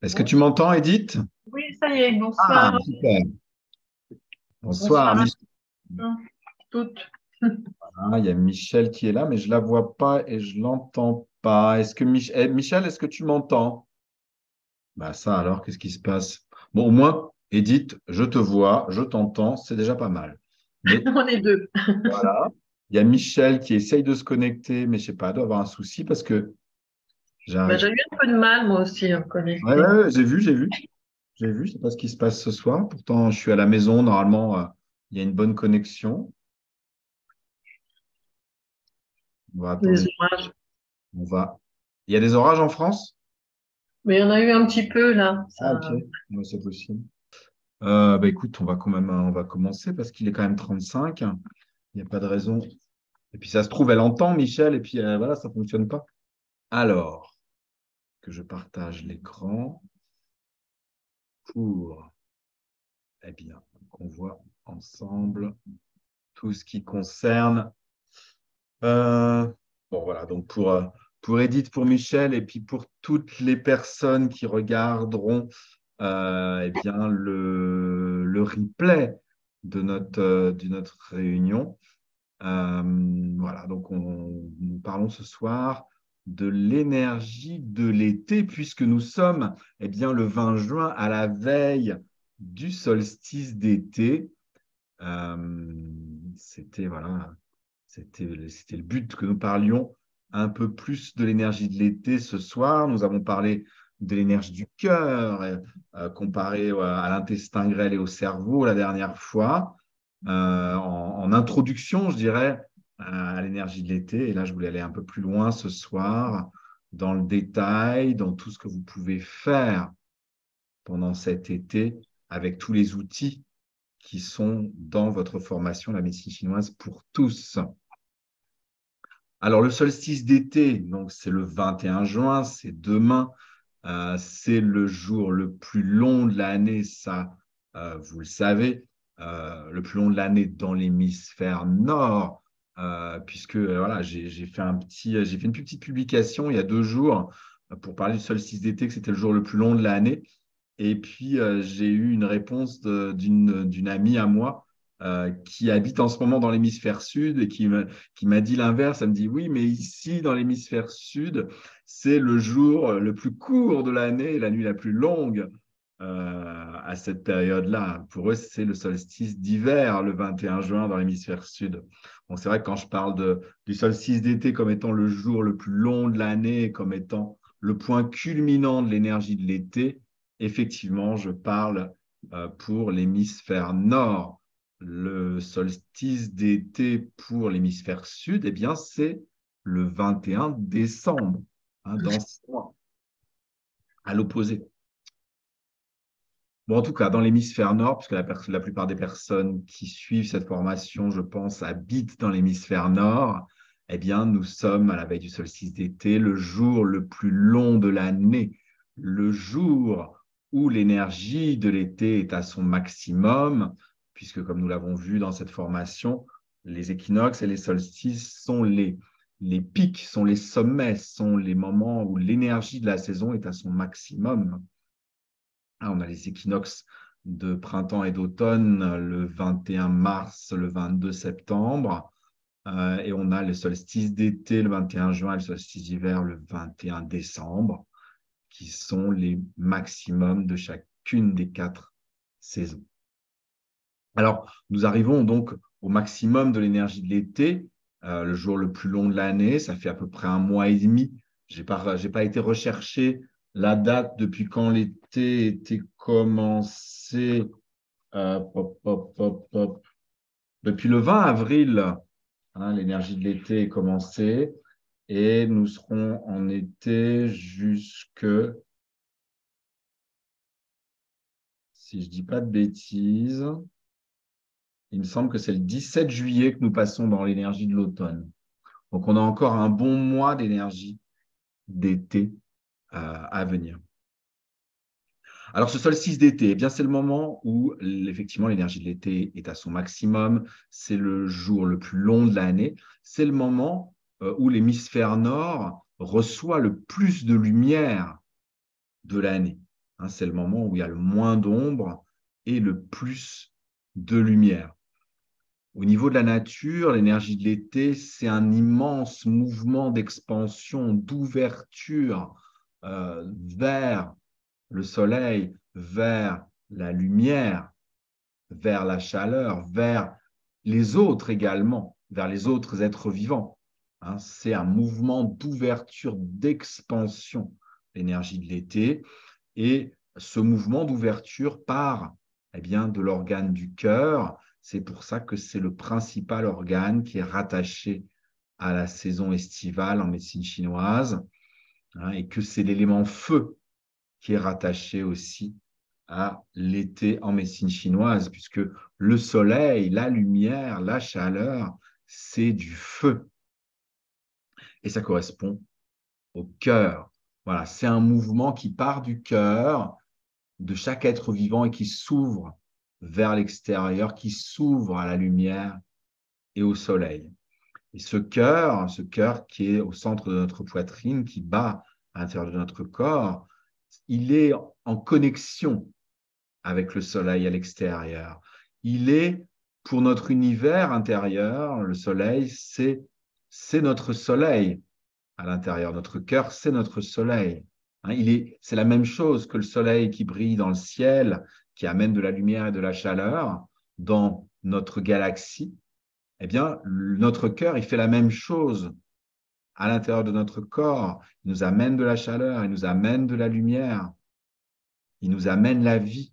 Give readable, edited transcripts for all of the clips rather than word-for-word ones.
Est-ce que tu Bonsoir. m'entends, Edith? Oui, ça y est, Ah, bonsoir. super. Bonsoir, Bonsoir à Michel. toutes. Ah, il y a Michel qui est là, mais je la vois pas et je l'entends pas. Michel, est-ce que tu m'entends? Bah ça alors, qu'est-ce qui se passe? Bon, au moins, Edith, je te vois, je t'entends, c'est déjà pas mal. Mais On est deux. voilà, il y a Michel qui essaye de se connecter, mais je sais pas, doit avoir un souci parce que Bah, j'arrive. j'ai eu un peu de mal, moi aussi, à me Ouais, connecter. ouais, ouais, j'ai vu, je sais pas ce qui se passe ce soir. Pourtant, je suis à la maison, normalement, il y a une bonne connexion. On va Les attendre. orages. On va. Il y a des orages en France? Mais il y en a eu un petit peu, là. Ah, ok. Ça... Ouais, c'est possible. Bah, écoute, on va quand même, on va commencer parce qu'il est quand même 35. Il n'y a pas de raison. Et puis ça se trouve, elle entend Michel, et puis voilà, ça ne fonctionne pas. Alors, que je partage l'écran pour, eh bien, qu'on voit ensemble tout ce qui concerne. euh, bon, voilà, donc pour Edith, pour Michel, et puis pour toutes les personnes qui regarderont eh bien, le replay de notre réunion. Voilà, donc nous parlons ce soir de l'énergie de l'été, puisque nous sommes eh bien, le 20 juin à la veille du solstice d'été. C'était voilà, c'était le but que nous parlions un peu plus de l'énergie de l'été ce soir. Nous avons parlé de l'énergie du cœur, comparée à l'intestin grêle et au cerveau la dernière fois, en introduction, je dirais, à l'énergie de l'été. Et là, je voulais aller un peu plus loin ce soir, dans le détail, dans tout ce que vous pouvez faire pendant cet été avec tous les outils qui sont dans votre formation, la médecine chinoise pour tous. Alors, le solstice d'été, donc c'est le 21 juin, c'est demain, c'est le jour le plus long de l'année, ça, vous le savez, le plus long de l'année dans l'hémisphère nord, puisque voilà, j'ai fait une petite publication il y a 2 jours pour parler du solstice d'été, que c'était le jour le plus long de l'année. Et puis, j'ai eu une réponse d'une amie à moi qui habite en ce moment dans l'hémisphère sud et qui m'a dit l'inverse. Elle me dit, oui, mais ici, dans l'hémisphère sud, c'est le jour le plus court de l'année, la nuit la plus longue à cette période-là. Pour eux, c'est le solstice d'hiver, le 21 juin, dans l'hémisphère sud. Bon, c'est vrai que quand je parle du solstice d'été comme étant le jour le plus long de l'année, comme étant le point culminant de l'énergie de l'été, effectivement, je parle pour l'hémisphère nord. Le solstice d'été pour l'hémisphère sud, eh bien, c'est le 21 décembre, hein, dans 6 mois, à l'opposé. Bon, en tout cas, dans l'hémisphère nord, puisque la plupart des personnes qui suivent cette formation, je pense, habitent dans l'hémisphère nord, eh bien, nous sommes à la veille du solstice d'été, le jour le plus long de l'année, le jour où l'énergie de l'été est à son maximum, puisque, comme nous l'avons vu dans cette formation, les équinoxes et les solstices sont les pics, sont les sommets, sont les moments où l'énergie de la saison est à son maximum. Ah, on a les équinoxes de printemps et d'automne le 21 mars, le 22 septembre. Et on a le solstice d'été le 21 juin et le solstice d'hiver le 21 décembre, qui sont les maximums de chacune des 4 saisons. Alors, nous arrivons donc au maximum de l'énergie de l'été, le jour le plus long de l'année. Ça fait à peu près un mois et demi. J'ai pas été rechercher la date depuis quand l'été était commencé. Pop, pop, pop, pop. Depuis le 20 avril, hein, l'énergie de l'été est commencée et nous serons en été jusque, si je dis pas de bêtises, il me semble que c'est le 17 juillet que nous passons dans l'énergie de l'automne. Donc, on a encore un bon mois d'énergie d'été à venir. Alors, ce solstice d'été, eh bien, c'est le moment où, effectivement, l'énergie de l'été est à son maximum. C'est le jour le plus long de l'année. C'est le moment où l'hémisphère nord reçoit le plus de lumière de l'année. hein. C'est le moment où il y a le moins d'ombre et le plus de lumière. Au niveau de la nature, l'énergie de l'été, c'est un immense mouvement d'expansion, d'ouverture vers le soleil, vers la lumière, vers la chaleur, vers les autres également, vers les autres êtres vivants. Hein, c'est un mouvement d'ouverture, d'expansion, l'énergie de l'été. Et ce mouvement d'ouverture part bien, de l'organe du cœur. C'est pour ça que c'est le principal organe qui est rattaché à la saison estivale en médecine chinoise, hein, et que c'est l'élément feu qui est rattaché aussi à l'été en médecine chinoise, puisque le soleil, la lumière, la chaleur, c'est du feu. Et ça correspond au cœur. Voilà, c'est un mouvement qui part du cœur de chaque être vivant et qui s'ouvre vers l'extérieur, qui s'ouvre à la lumière et au soleil. Et ce cœur qui est au centre de notre poitrine, qui bat à l'intérieur de notre corps, il est en connexion avec le soleil à l'extérieur. Il est, pour notre univers intérieur, le soleil, c'est notre soleil à l'intérieur. Notre cœur, c'est notre soleil. Hein, c'est la même chose que le soleil qui brille dans le ciel, qui amène de la lumière et de la chaleur dans notre galaxie. Eh bien, notre cœur, il fait la même chose à l'intérieur de notre corps. Il nous amène de la chaleur, il nous amène de la lumière, il nous amène la vie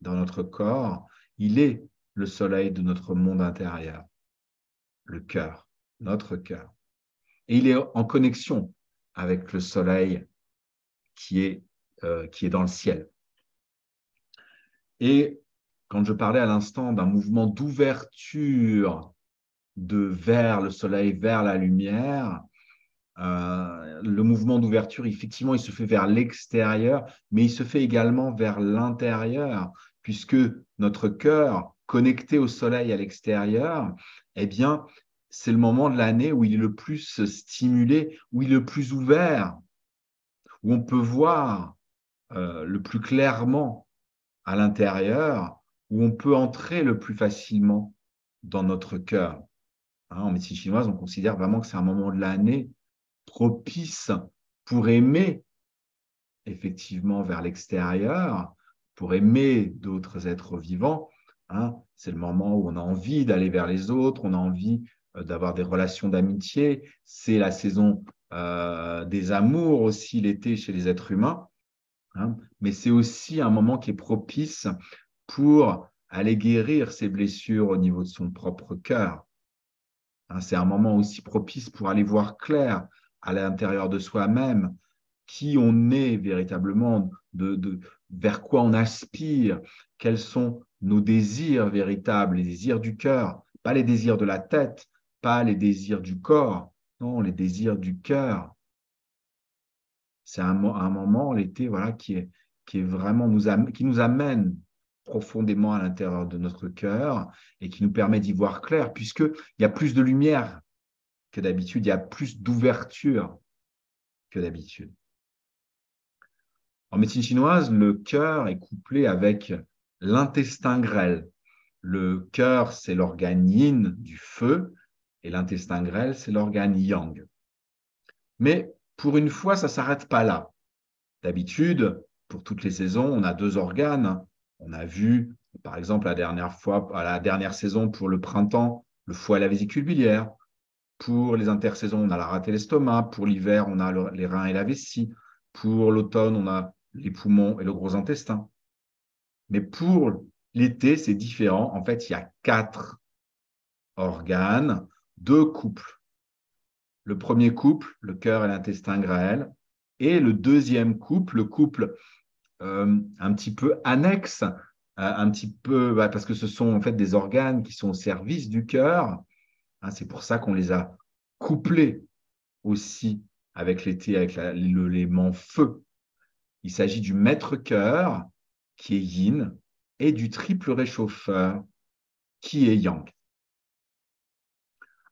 dans notre corps. Il est le soleil de notre monde intérieur, le cœur, notre cœur. Et il est en connexion avec le soleil qui est dans le ciel. Et quand je parlais à l'instant d'un mouvement d'ouverture vers le soleil, vers la lumière, le mouvement d'ouverture, effectivement, il se fait vers l'extérieur, mais il se fait également vers l'intérieur, puisque notre cœur, connecté au soleil à l'extérieur, eh bien, c'est le moment de l'année où il est le plus stimulé, où il est le plus ouvert, où on peut voir le plus clairement à l'intérieur, où on peut entrer le plus facilement dans notre cœur. Hein, en médecine chinoise, on considère vraiment que c'est un moment de l'année propice pour aimer effectivement vers l'extérieur, pour aimer d'autres êtres vivants. Hein. C'est le moment où on a envie d'aller vers les autres, on a envie d'avoir des relations d'amitié. C'est la saison des amours aussi, l'été chez les êtres humains. Hein. Mais c'est aussi un moment qui est propice pour aller guérir ses blessures au niveau de son propre cœur. Hein, c'est un moment aussi propice pour aller voir clair à l'intérieur de soi-même qui on est véritablement, vers quoi on aspire, quels sont nos désirs véritables, les désirs du cœur, pas les désirs de la tête, pas les désirs du corps, non, les désirs du cœur. C'est un moment, l'été, voilà, qui est vraiment qui nous amène profondément à l'intérieur de notre cœur et qui nous permet d'y voir clair, puisqu'il y a plus de lumière que d'habitude, il y a plus d'ouverture que d'habitude. En médecine chinoise, le cœur est couplé avec l'intestin grêle. Le cœur, c'est l'organe yin du feu et l'intestin grêle, c'est l'organe yang. Mais pour une fois, ça ne s'arrête pas là. D'habitude, pour toutes les saisons, on a deux organes. On a vu, par exemple, la dernière saison pour le printemps, le foie et la vésicule biliaire. Pour les intersaisons, on a la rate et l'estomac. Pour l'hiver, on a les reins et la vessie. Pour l'automne, on a les poumons et le gros intestin. Mais pour l'été, c'est différent. En fait, il y a 4 organes, 2 couples. Le premier couple, le cœur et l'intestin grêle, et le deuxième couple, le couple un petit peu annexe, un petit peu, parce que ce sont en fait des organes qui sont au service du cœur. Hein, c'est pour ça qu'on les a couplés aussi avec l'été, avec l'élément feu. Il s'agit du maître-cœur, qui est yin, et du triple réchauffeur, qui est yang.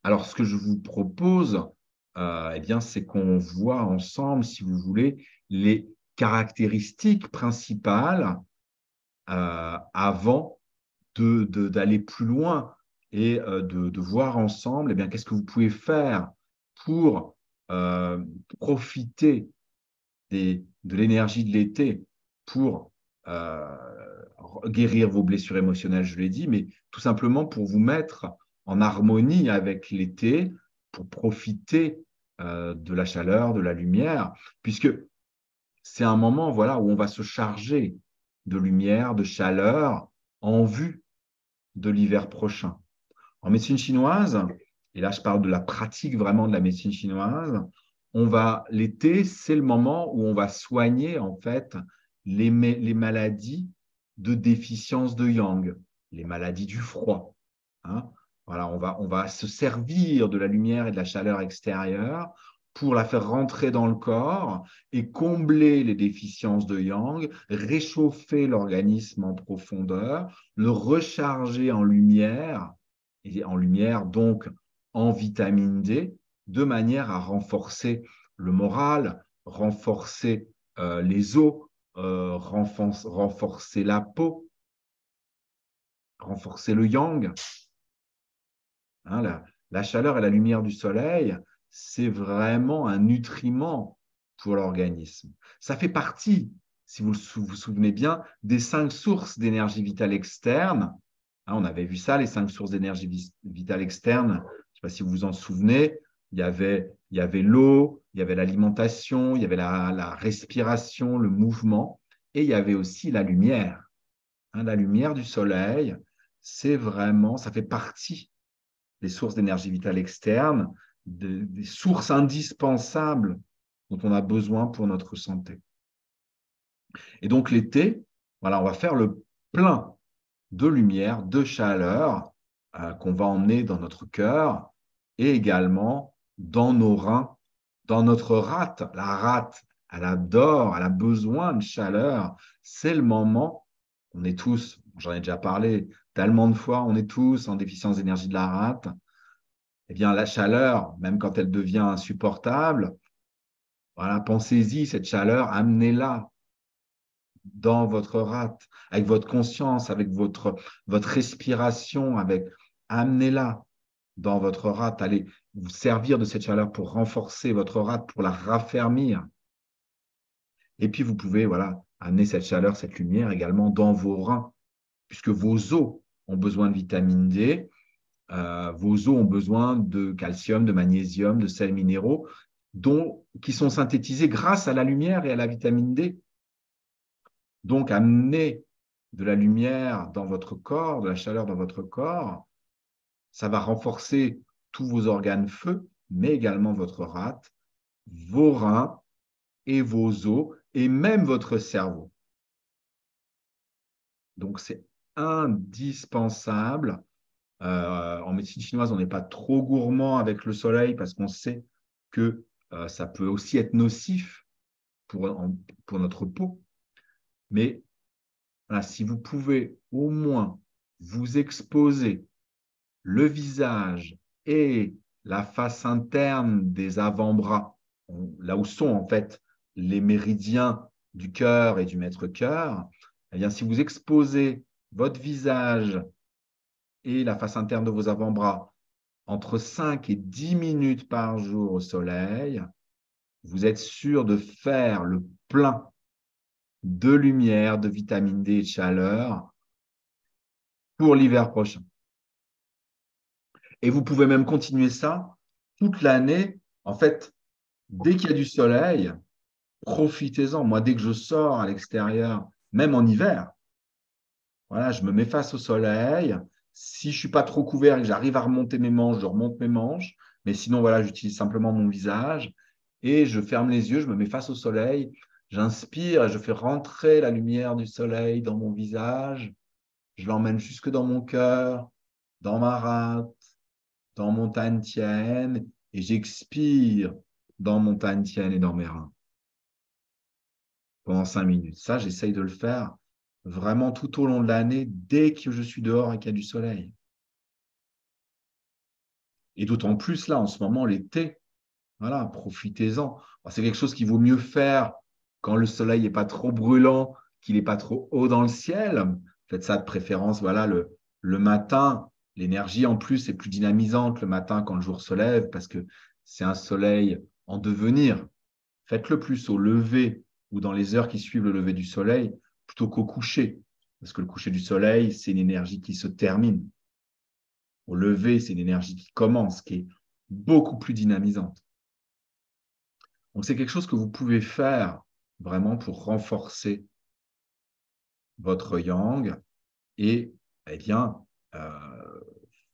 Alors, ce que je vous propose, eh bien, c'est qu'on voit ensemble, si vous voulez, les caractéristique principale avant d'aller plus loin et de voir ensemble, eh bien, qu'est-ce que vous pouvez faire pour profiter de l'énergie de l'été pour euh, guérir vos blessures émotionnelles, je l'ai dit, mais tout simplement pour vous mettre en harmonie avec l'été, pour profiter de la chaleur, de la lumière, puisque c'est un moment voilà, où on va se charger de lumière, de chaleur, en vue de l'hiver prochain. En médecine chinoise, et là je parle de la pratique vraiment de la médecine chinoise, l'été, c'est le moment où on va soigner en fait les maladies de déficience de yang, les maladies du froid. Hein. Voilà, on va se servir de la lumière et de la chaleur extérieure pour la faire rentrer dans le corps et combler les déficiences de yang, réchauffer l'organisme en profondeur, le recharger en lumière, et en lumière donc en vitamine D, de manière à renforcer le moral, renforcer les os, renforcer la peau, renforcer le yang. Hein, la chaleur et la lumière du soleil, c'est vraiment un nutriment pour l'organisme. Ça fait partie, si vous vous souvenez bien, des 5 sources d'énergie vitale externe. Hein, on avait vu ça, les 5 sources d'énergie vitale externe. Je ne sais pas si vous vous en souvenez. Il y avait l'eau, il y avait l'alimentation, il y avait la respiration, le mouvement, et il y avait aussi la lumière. Hein, la lumière du soleil, c'est vraiment, ça fait partie des sources d'énergie vitale externe, des sources indispensables dont on a besoin pour notre santé. Et donc l'été, voilà, on va faire le plein de lumière, de chaleur qu'on va emmener dans notre cœur et également dans nos reins, dans notre rate. La rate, elle adore, elle a besoin de chaleur. C'est le moment, on est tous, j'en ai déjà parlé tellement de fois, on est tous en déficience d'énergie de la rate. Eh bien, la chaleur, même quand elle devient insupportable, voilà, pensez-y, cette chaleur, amenez-la dans votre rate, avec votre conscience, avec votre respiration, amenez-la dans votre rate. Allez vous servir de cette chaleur pour renforcer votre rate, pour la raffermir. Et puis, vous pouvez voilà, amener cette chaleur, cette lumière également dans vos reins, puisque vos os ont besoin de vitamine D. Vos os ont besoin de calcium, de magnésium, de sels minéraux qui sont synthétisés grâce à la lumière et à la vitamine D. Donc, amener de la lumière dans votre corps, de la chaleur dans votre corps, ça va renforcer tous vos organes feu, mais également votre rate, vos reins et vos os, et même votre cerveau. Donc, c'est indispensable. En médecine chinoise, on n'est pas trop gourmand avec le soleil parce qu'on sait que ça peut aussi être nocif pour notre peau. Mais voilà, si vous pouvez au moins vous exposer le visage et la face interne des avant-bras, là où sont en fait les méridiens du cœur et du maître-cœur, eh bien, si vous exposez votre visage et la face interne de vos avant-bras entre 5 et 10 minutes par jour au soleil, vous êtes sûr de faire le plein de lumière, de vitamine D et de chaleur pour l'hiver prochain. Et vous pouvez même continuer ça toute l'année. En fait, dès qu'il y a du soleil, profitez-en. Moi, dès que je sors à l'extérieur, même en hiver, voilà, je me mets face au soleil. Si je ne suis pas trop couvert et que j'arrive à remonter mes manches, je remonte mes manches. Mais sinon, voilà, j'utilise simplement mon visage et je ferme les yeux, je me mets face au soleil. J'inspire et je fais rentrer la lumière du soleil dans mon visage. Je l'emmène jusque dans mon cœur, dans ma rate, dans mon Tantien et j'expire dans mon Tantien et dans mes reins pendant 5 minutes. Ça, j'essaye de le faire vraiment tout au long de l'année, dès que je suis dehors et qu'il y a du soleil. Et d'autant plus là, en ce moment, l'été, voilà, profitez-en. C'est quelque chose qu'il vaut mieux faire quand le soleil n'est pas trop brûlant, qu'il n'est pas trop haut dans le ciel. Faites ça de préférence, voilà, le matin. L'énergie, en plus, est plus dynamisante le matin quand le jour se lève parce que c'est un soleil en devenir. Faites-le plus au lever ou dans les heures qui suivent le lever du soleil plutôt qu'au coucher. Parce que le coucher du soleil, c'est une énergie qui se termine. Au lever, c'est une énergie qui commence, qui est beaucoup plus dynamisante. Donc, c'est quelque chose que vous pouvez faire vraiment pour renforcer votre yang et eh bien,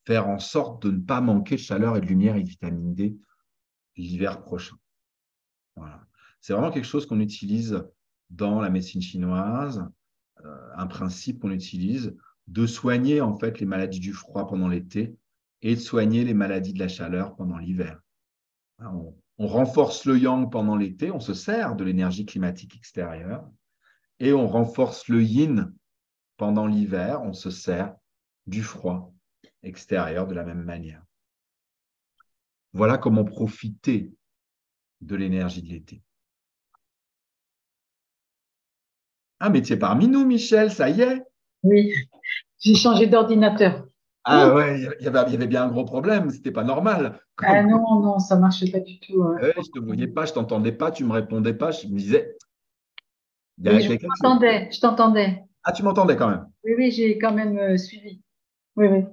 faire en sorte de ne pas manquer de chaleur et de lumière et de vitamine D l'hiver prochain. Voilà. C'est vraiment quelque chose qu'on utilise dans la médecine chinoise, un principe qu'on utilise de soigner en fait les maladies du froid pendant l'été et de soigner les maladies de la chaleur pendant l'hiver. On renforce le yang pendant l'été, on se sert de l'énergie climatique extérieure et on renforce le yin pendant l'hiver, on se sert du froid extérieur de la même manière. Voilà comment profiter de l'énergie de l'été. Ah, mais tu es parmi nous, Michel, ça y est. Oui, j'ai changé d'ordinateur. Ah ouais, il y avait bien un gros problème, c'était pas normal. Ah non, non, ça marchait pas du tout, hein. Ouais, je te voyais pas, je t'entendais pas, tu me répondais pas, je me disais, il y a Oui, je quelqu'un qui... t'entendais, je t'entendais. Ah, tu m'entendais quand même. Oui, oui, j'ai quand même suivi. Oui, oui,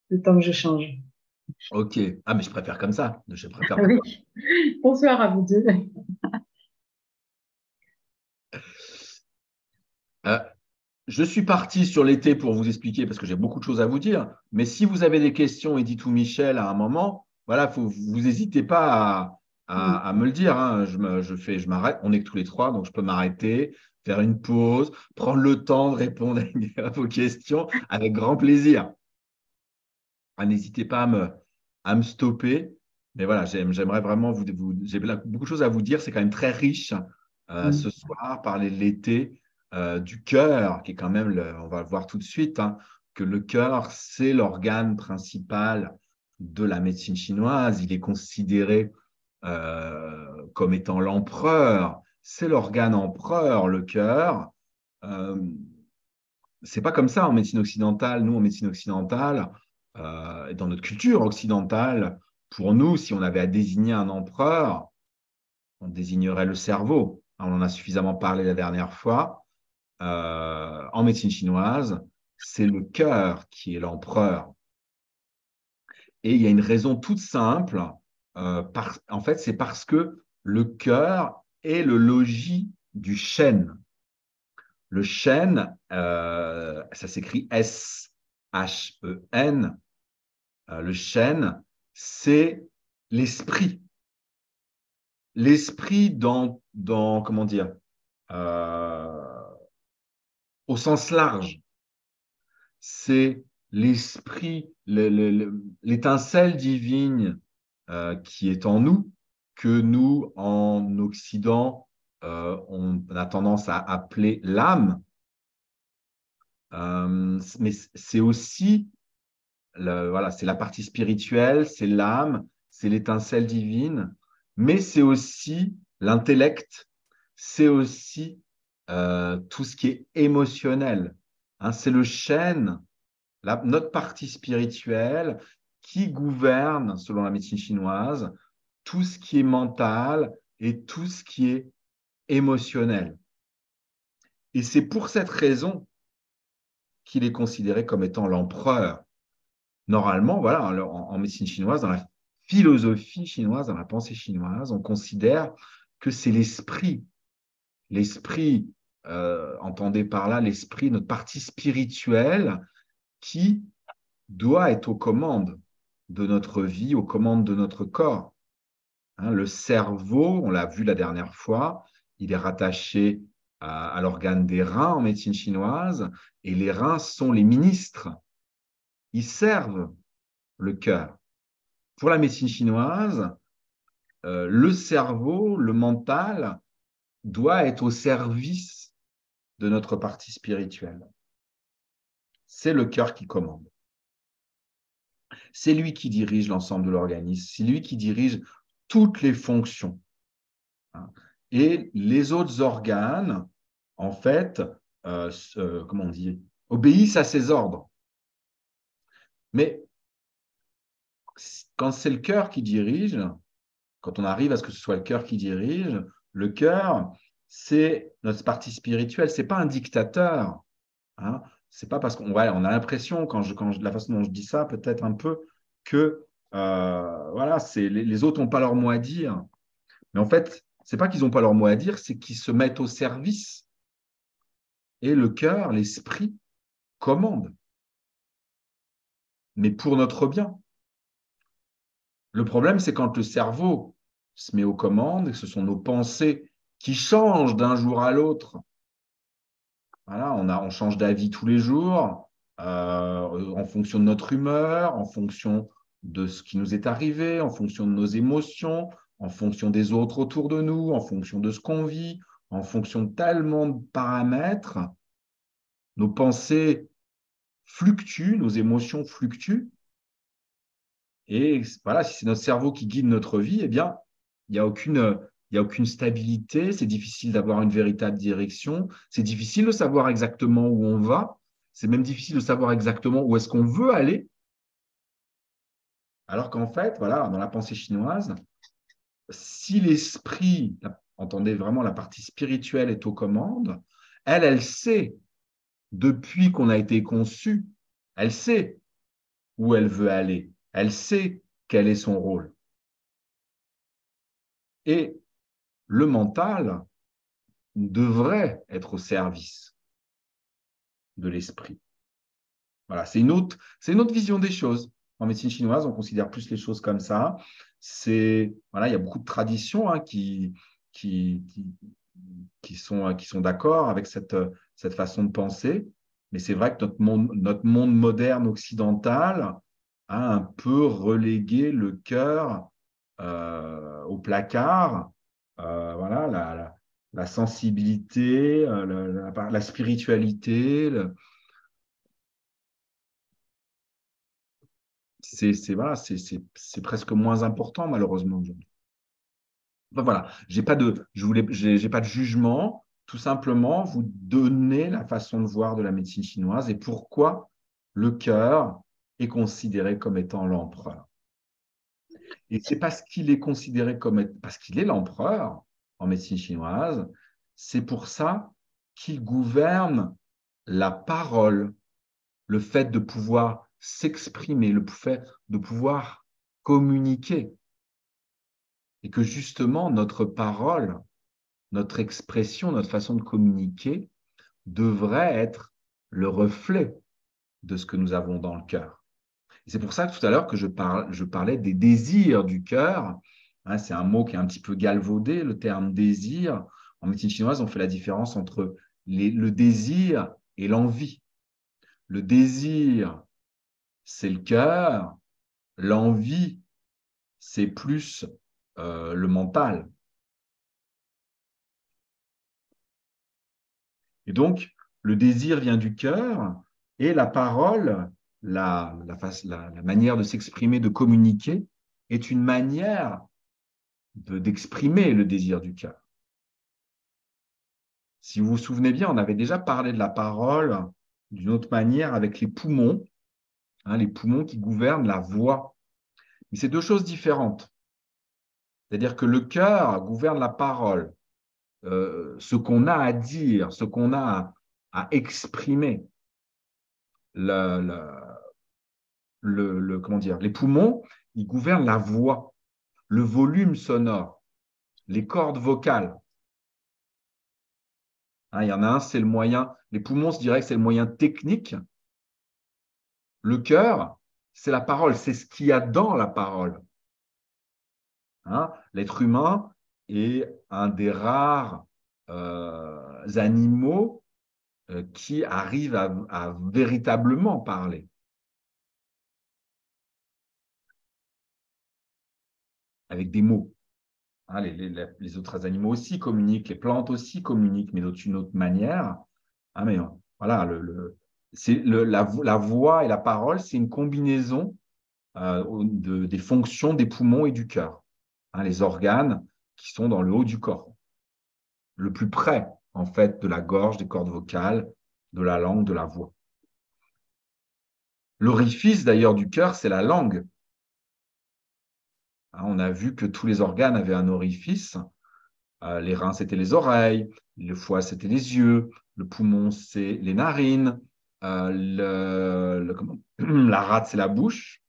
le temps que je change. Ok. Ah, mais je préfère comme ça. Je préfère Ah comme ça. oui, bonsoir à vous deux. Euh, je suis parti sur l'été pour vous expliquer parce que j'ai beaucoup de choses à vous dire. Mais si vous avez des questions, Edith ou Michel, à un moment, voilà, vous n'hésitez pas à me le dire, hein. Je m'arrête. On est que tous les trois, donc je peux m'arrêter, faire une pause, prendre le temps de répondre à vos questions avec grand plaisir. Ah, n'hésitez pas à me stopper. Mais voilà, j'aimerais vraiment j'ai beaucoup de choses à vous dire. C'est quand même très riche ce soir, parler de l'été, du cœur, qui est quand même, on va le voir tout de suite, hein, que le cœur, c'est l'organe principal de la médecine chinoise. Il est considéré comme étant l'empereur. C'est l'organe empereur, le cœur. Euh, c'est pas comme ça en médecine occidentale. Nous, en médecine occidentale, et dans notre culture occidentale, pour nous, si on avait à désigner un empereur, on désignerait le cerveau. On en a suffisamment parlé la dernière fois. En médecine chinoise, c'est le cœur qui est l'empereur. Et il y a une raison toute simple. En fait, c'est parce que le cœur est le logis du chêne. Le chêne, ça s'écrit S-H-E-N. Le chêne, c'est l'esprit. L'esprit comment dire, euh, au sens large. C'est l'esprit, l'étincelle divine qui est en nous, que nous, en Occident, on a tendance à appeler l'âme. Mais c'est aussi voilà, c'est la partie spirituelle, c'est l'âme, c'est l'étincelle divine, mais c'est aussi l'intellect, c'est aussi tout ce qui est émotionnel. Hein, c'est le chêne, notre partie spirituelle qui gouverne, selon la médecine chinoise, tout ce qui est mental et tout ce qui est émotionnel. Et c'est pour cette raison qu'il est considéré comme étant l'empereur. Normalement, voilà, en médecine chinoise, dans la philosophie chinoise, dans la pensée chinoise, on considère que c'est l'esprit. L'esprit, entendez par là l'esprit, notre partie spirituelle qui doit être aux commandes de notre vie, aux commandes de notre corps. Hein, le cerveau, on l'a vu la dernière fois, il est rattaché à l'organe des reins en médecine chinoise, et les reins sont les ministres. Ils servent le cœur. Pour la médecine chinoise, le cerveau, le mental, doit être au service de notre partie spirituelle. C'est le cœur qui commande. C'est lui qui dirige l'ensemble de l'organisme. C'est lui qui dirige toutes les fonctions. et les autres organes, en fait, comment on dit, obéissent à ses ordres. Mais quand c'est le cœur qui dirige, quand on arrive à ce que ce soit le cœur qui dirige, le cœur, c'est notre partie spirituelle, c'est pas un dictateur. Hein. C'est pas parce qu'on on a l'impression, la façon dont je dis ça, peut-être un peu, que voilà, les autres n'ont pas leur mot à dire. Mais en fait, c'est pas qu'ils n'ont pas leur mot à dire, c'est qu'ils se mettent au service. Et le cœur, l'esprit, commande, mais pour notre bien. Le problème, c'est quand le cerveau se met aux commandes, et que ce sont nos pensées qui changent d'un jour à l'autre. Voilà, on change d'avis tous les jours, en fonction de notre humeur, en fonction de ce qui nous est arrivé, en fonction de nos émotions, en fonction des autres autour de nous, en fonction de ce qu'on vit, en fonction de tellement de paramètres. Nos pensées fluctuent, nos émotions fluctuent. Et voilà, si c'est notre cerveau qui guide notre vie, eh bien, il n'y a aucune stabilité, c'est difficile d'avoir une véritable direction, c'est difficile de savoir exactement où on va, c'est même difficile de savoir exactement où est-ce qu'on veut aller. Alors qu'en fait, voilà, dans la pensée chinoise, si l'esprit, entendez vraiment la partie spirituelle est aux commandes, elle sait, depuis qu'on a été conçu, elle sait où elle veut aller, elle sait quel est son rôle. Et le mental devrait être au service de l'esprit. Voilà, c'est une autre vision des choses. En médecine chinoise, on considère plus les choses comme ça. Voilà, il y a beaucoup de traditions qui, qui, qui sont d'accord avec cette façon de penser. Mais c'est vrai que notre monde moderne occidental a un peu relégué le cœur au placard. Voilà, la sensibilité, la spiritualité, voilà, c'est presque moins important malheureusement aujourd'hui. Enfin, voilà, j'ai pas de jugement, tout simplement vous donner la façon de voir de la médecine chinoise et pourquoi le cœur est considéré comme étant l'empereur. Et c'est parce qu'il est considéré parce qu'il est l'empereur en médecine chinoise, c'est pour ça qu'il gouverne la parole, le fait de pouvoir s'exprimer, le fait de pouvoir communiquer. Et que justement, notre parole, notre expression, notre façon de communiquer devrait être le reflet de ce que nous avons dans le cœur. Et c'est pour ça que tout à l'heure que je parlais des désirs du cœur. Hein, c'est un mot qui est un petit peu galvaudé, le terme désir. En médecine chinoise, on fait la différence entre le désir et l'envie. Le désir, c'est le cœur. L'envie, c'est plus le mental. Et donc, le désir vient du cœur et la parole, la manière de s'exprimer, de communiquer, est une manière d'exprimer le désir du cœur. Si vous vous souvenez bien, on avait déjà parlé de la parole d'une autre manière avec les poumons, hein, les poumons qui gouvernent la voix. Mais c'est deux choses différentes. C'est-à-dire que le cœur gouverne la parole, ce qu'on a à dire, ce qu'on a à exprimer. Le, comment dire, les poumons, ils gouvernent la voix, le volume sonore, les cordes vocales. Hein, il y en a un, c'est le moyen, les poumons, je dirais que c'est le moyen technique. Le cœur, c'est la parole, c'est ce qu'il y a dans la parole. Hein, l'être humain est un des rares animaux qui arrive à véritablement parler avec des mots. Hein, les autres animaux aussi communiquent, les plantes aussi communiquent, mais d'une autre manière. Hein, mais voilà, la voix et la parole, c'est une combinaison des fonctions des poumons et du cœur, hein, les organes qui sont dans le haut du corps. le plus près, en fait, de la gorge, des cordes vocales, de la langue, de la voix. L'orifice, d'ailleurs, du cœur, c'est la langue. Hein, on a vu que tous les organes avaient un orifice. Les reins, c'était les oreilles. Le foie, c'était les yeux. Le poumon, c'est les narines. La rate, c'est la bouche.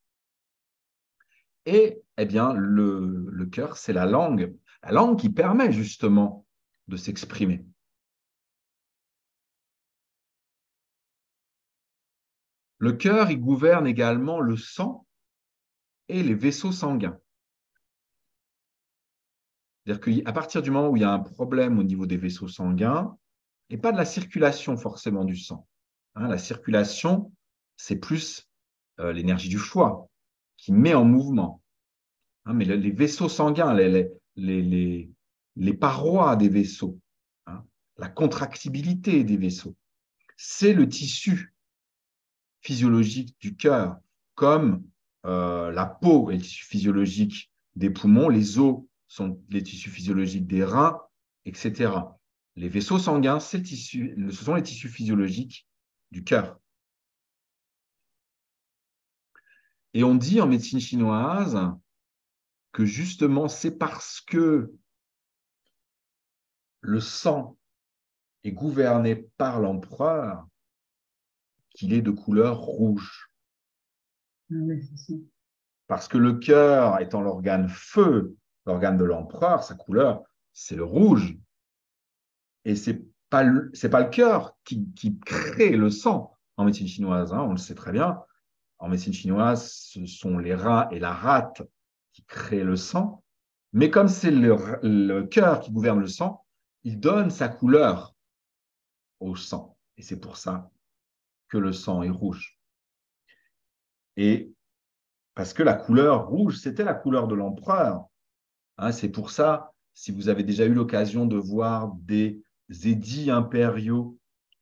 Et eh bien, le cœur, c'est la langue. La langue qui permet justement de s'exprimer. Le cœur, il gouverne également le sang et les vaisseaux sanguins. C'est-à-dire qu'à partir du moment où il y a un problème au niveau des vaisseaux sanguins, et pas de la circulation forcément du sang. Hein, la circulation, c'est plus l'énergie du foie qui met en mouvement. Hein, mais les vaisseaux sanguins, les parois des vaisseaux, hein, la contractibilité des vaisseaux, c'est le tissu physiologique du cœur, comme la peau est le tissu physiologique des poumons, les os sont les tissus physiologiques des reins, etc. Les vaisseaux sanguins, ce sont les tissus physiologiques du cœur. Et on dit en médecine chinoise que justement, c'est parce que le sang est gouverné par l'empereur qu'il est de couleur rouge. Ah oui, c'est ça. Parce que le cœur étant l'organe feu, l'organe de l'empereur, sa couleur, c'est le rouge. Et c'est pas le cœur qui crée le sang en médecine chinoise, hein, on le sait très bien. En médecine chinoise, ce sont les reins et la rate qui créent le sang. Mais comme c'est le cœur qui gouverne le sang, il donne sa couleur au sang. Et c'est pour ça que le sang est rouge. Et parce que la couleur rouge, c'était la couleur de l'empereur. Hein, c'est pour ça, si vous avez déjà eu l'occasion de voir des édits impériaux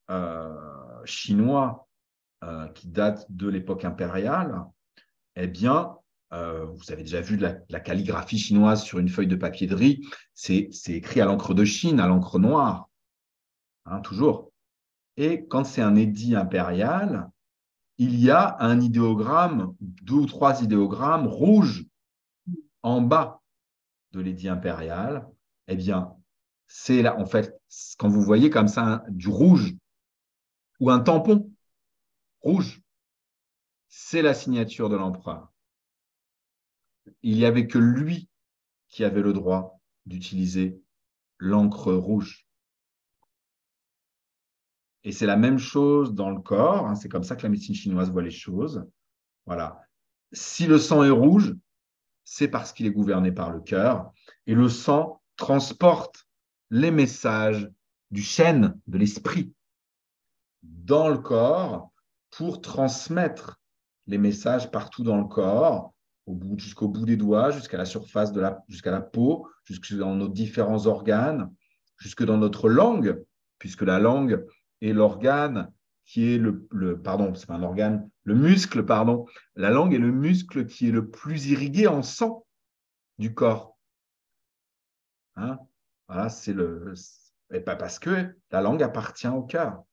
euh, chinois qui datent de l'époque impériale, eh bien, vous avez déjà vu de la calligraphie chinoise sur une feuille de papier de riz, c'est écrit à l'encre de Chine, à l'encre noire, hein, toujours. Et quand c'est un édit impérial, il y a un idéogramme, 2 ou 3 idéogrammes rouges en bas de l'édit impérial. Eh bien, c'est là, en fait, quand vous voyez comme ça du rouge ou un tampon rouge, c'est la signature de l'empereur. Il n'y avait que lui qui avait le droit d'utiliser l'encre rouge. Et c'est la même chose dans le corps, hein, c'est comme ça que la médecine chinoise voit les choses. Voilà. Si le sang est rouge, c'est parce qu'il est gouverné par le cœur. Et le sang transporte les messages du chêne, de l'esprit, dans le corps pour transmettre les messages partout dans le corps, jusqu'au bout des doigts, jusqu'à la surface jusqu'à la peau, jusque dans nos différents organes, jusque dans notre langue, puisque la langue est l'organe qui est pardon, c'est pas un organe, le muscle, pardon, la langue est le muscle qui est le plus irrigué en sang du corps. Hein, voilà, et pas parce que la langue appartient au cœur.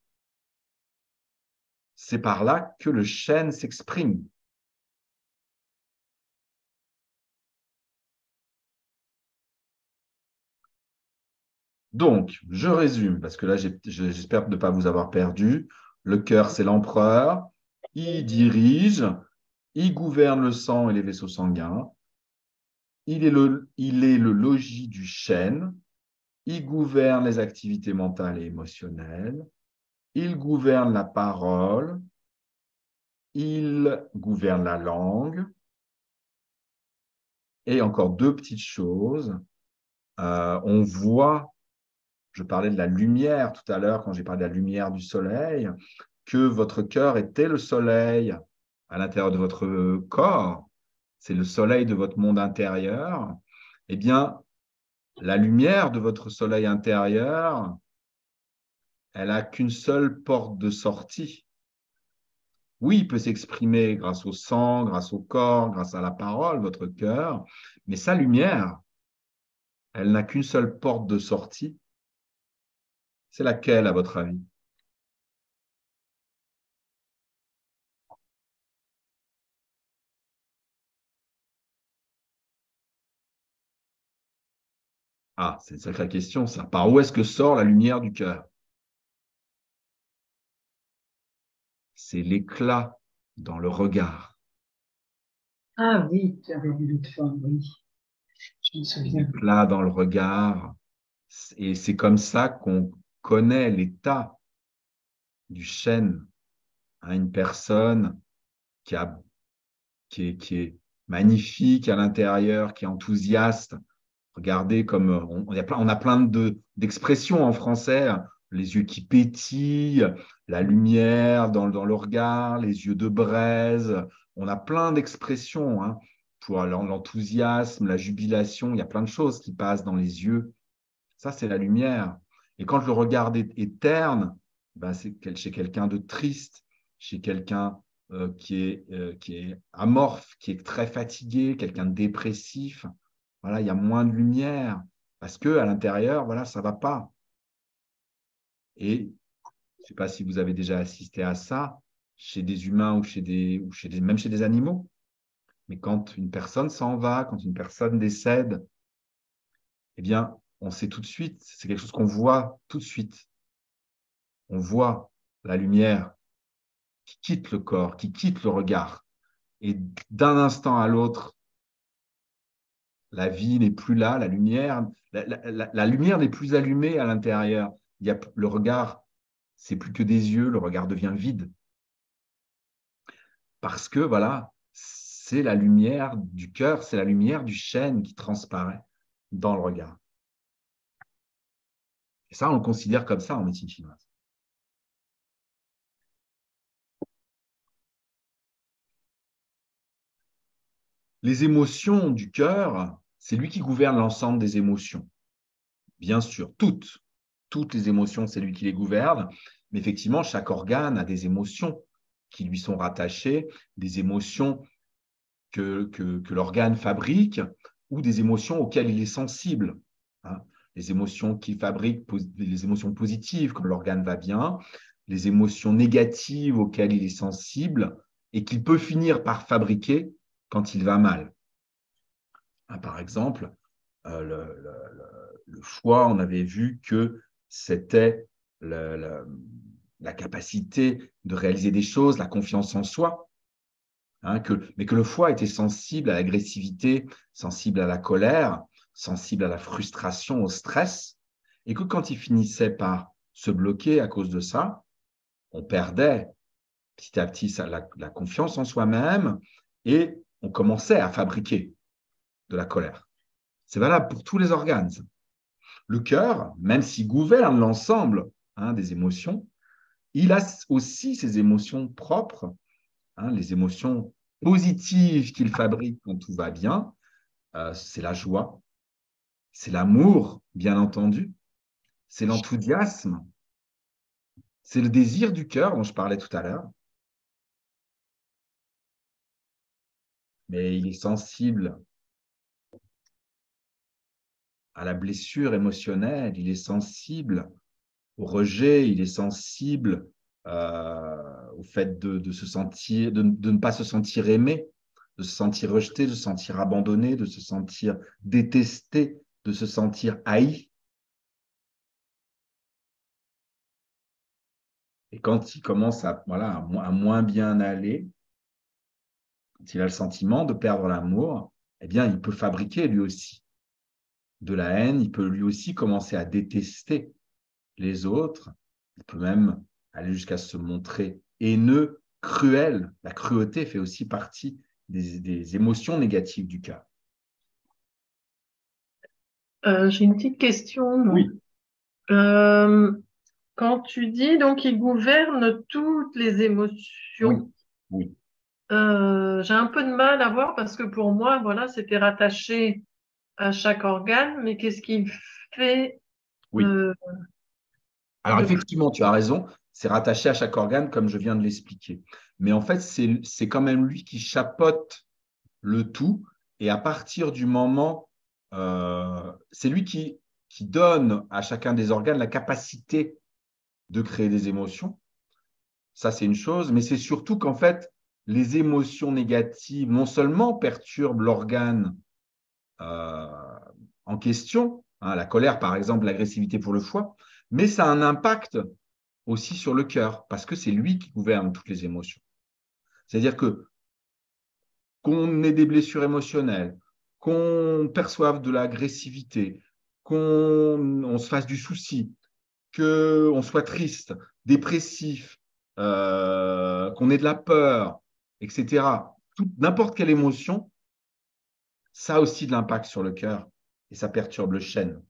C'est par là que le chêne s'exprime. Donc, je résume, parce que là, j'espère ne pas vous avoir perdu. Le cœur, c'est l'empereur. Il dirige, il gouverne le sang et les vaisseaux sanguins. Il est le logis du chêne. Il gouverne les activités mentales et émotionnelles. Il gouverne la parole. Il gouverne la langue. Et encore 2 petites choses. On voit, je parlais de la lumière tout à l'heure quand j'ai parlé de la lumière du soleil, que votre cœur était le soleil à l'intérieur de votre corps, c'est le soleil de votre monde intérieur. Eh bien, la lumière de votre soleil intérieur, elle n'a qu'une seule porte de sortie. Oui, il peut s'exprimer grâce au sang, grâce au corps, grâce à la parole, votre cœur, mais sa lumière, elle n'a qu'une seule porte de sortie, C'est laquelle, à votre avis? Ah, c'est une sacrée question, ça. Par où est-ce que sort la lumière du cœur? C'est l'éclat dans le regard. Ah oui, tu avais dit l'autre fois, oui, je me C'est souviens. l'éclat dans le regard. Et c'est comme ça qu'on connaît l'état du chêne. Hein, une personne qui, a, qui est magnifique à l'intérieur, qui est enthousiaste. Regardez comme on a plein d'expressions en français, hein. Les yeux qui pétillent, la lumière dans le regard, les yeux de braise. On a plein d'expressions, hein, pour l'enthousiasme, la jubilation. Il y a plein de choses qui passent dans les yeux. Ça, c'est la lumière. Et quand le regard est terne, ben, c'est chez quelqu'un de triste, chez quelqu'un qui est amorphe, qui est très fatigué, quelqu'un de dépressif. Voilà, il y a moins de lumière parce que à l'intérieur, voilà, ça va pas. Et je ne sais pas si vous avez déjà assisté à ça chez des humains ou même chez des animaux. Mais quand une personne s'en va, quand une personne décède, eh bien, on sait tout de suite. C'est quelque chose qu'on voit tout de suite. On voit la lumière qui quitte le corps, qui quitte le regard. Et d'un instant à l'autre, la vie n'est plus là, la lumière n'est plus allumée à l'intérieur. Le regard, c'est plus que des yeux, le regard devient vide. Parce que, voilà, c'est la lumière du cœur, c'est la lumière du chêne qui transparaît dans le regard. Et ça, on le considère comme ça en médecine chinoise. Les émotions du cœur, c'est lui qui gouverne l'ensemble des émotions. Bien sûr, toutes les émotions, c'est lui qui les gouverne. Mais effectivement, chaque organe a des émotions qui lui sont rattachées, des émotions que l'organe fabrique ou des émotions auxquelles il est sensible. Hein. Les émotions qu'il fabrique, les émotions positives quand l'organe va bien, les émotions négatives auxquelles il est sensible et qu'il peut finir par fabriquer quand il va mal. Hein, par exemple, euh, le, le foie, on avait vu que c'était le, le, la capacité de réaliser des choses, la confiance en soi, hein, mais que le foie était sensible à l'agressivité, sensible à la colère, sensible à la frustration, au stress, et que quand il finissait par se bloquer à cause de ça, on perdait petit à petit la confiance en soi-même et on commençait à fabriquer de la colère. C'est valable pour tous les organes. Le cœur, même s'il gouverne l'ensemble, hein, des émotions, il a aussi ses émotions propres, hein, les émotions positives qu'il fabrique quand tout va bien. C'est la joie, c'est l'amour, bien entendu, c'est l'enthousiasme, c'est le désir du cœur dont je parlais tout à l'heure. Mais il est sensible à la blessure émotionnelle, il est sensible au rejet, il est sensible au fait de se sentir, de ne pas se sentir aimé, de se sentir rejeté, de se sentir abandonné, de se sentir détesté, de se sentir haï. Et quand il commence voilà, à moins bien aller, quand il a le sentiment de perdre l'amour, eh bien, il peut fabriquer lui aussi de la haine, il peut lui aussi commencer à détester les autres, il peut même aller jusqu'à se montrer haineux, cruel. La cruauté fait aussi partie des émotions négatives du cœur. J'ai une petite question, non? Oui, Euh, Quand tu dis donc il gouverne toutes les oui, émotions, oui, j'ai un peu de mal à voir parce que pour moi, voilà, c'était rattaché à chaque organe, mais qu'est-ce qu'il fait oui. euh, Alors de plus? effectivement, tu as raison, c'est rattaché à chaque organe comme je viens de l'expliquer. Mais en fait, c'est quand même lui qui chapeaute le tout. Et à partir du c'est lui qui donne à chacun des organes la capacité de créer des émotions. Ça, c'est une chose, mais c'est surtout qu'en fait, les émotions négatives non seulement perturbent l'organe euh, en question, hein, la colère par exemple, l'agressivité pour le foie, mais ça a un impact aussi sur le cœur, parce que c'est lui qui gouverne toutes les émotions. C'est-à-dire que qu'on ait des blessures émotionnelles, qu'on perçoive de l'agressivité, qu'on se fasse du souci, qu'on soit triste, dépressif, qu'on ait de la peur, etc. N'importe quelle émotion, ça a aussi de l'impact sur le cœur et ça perturbe le chêne.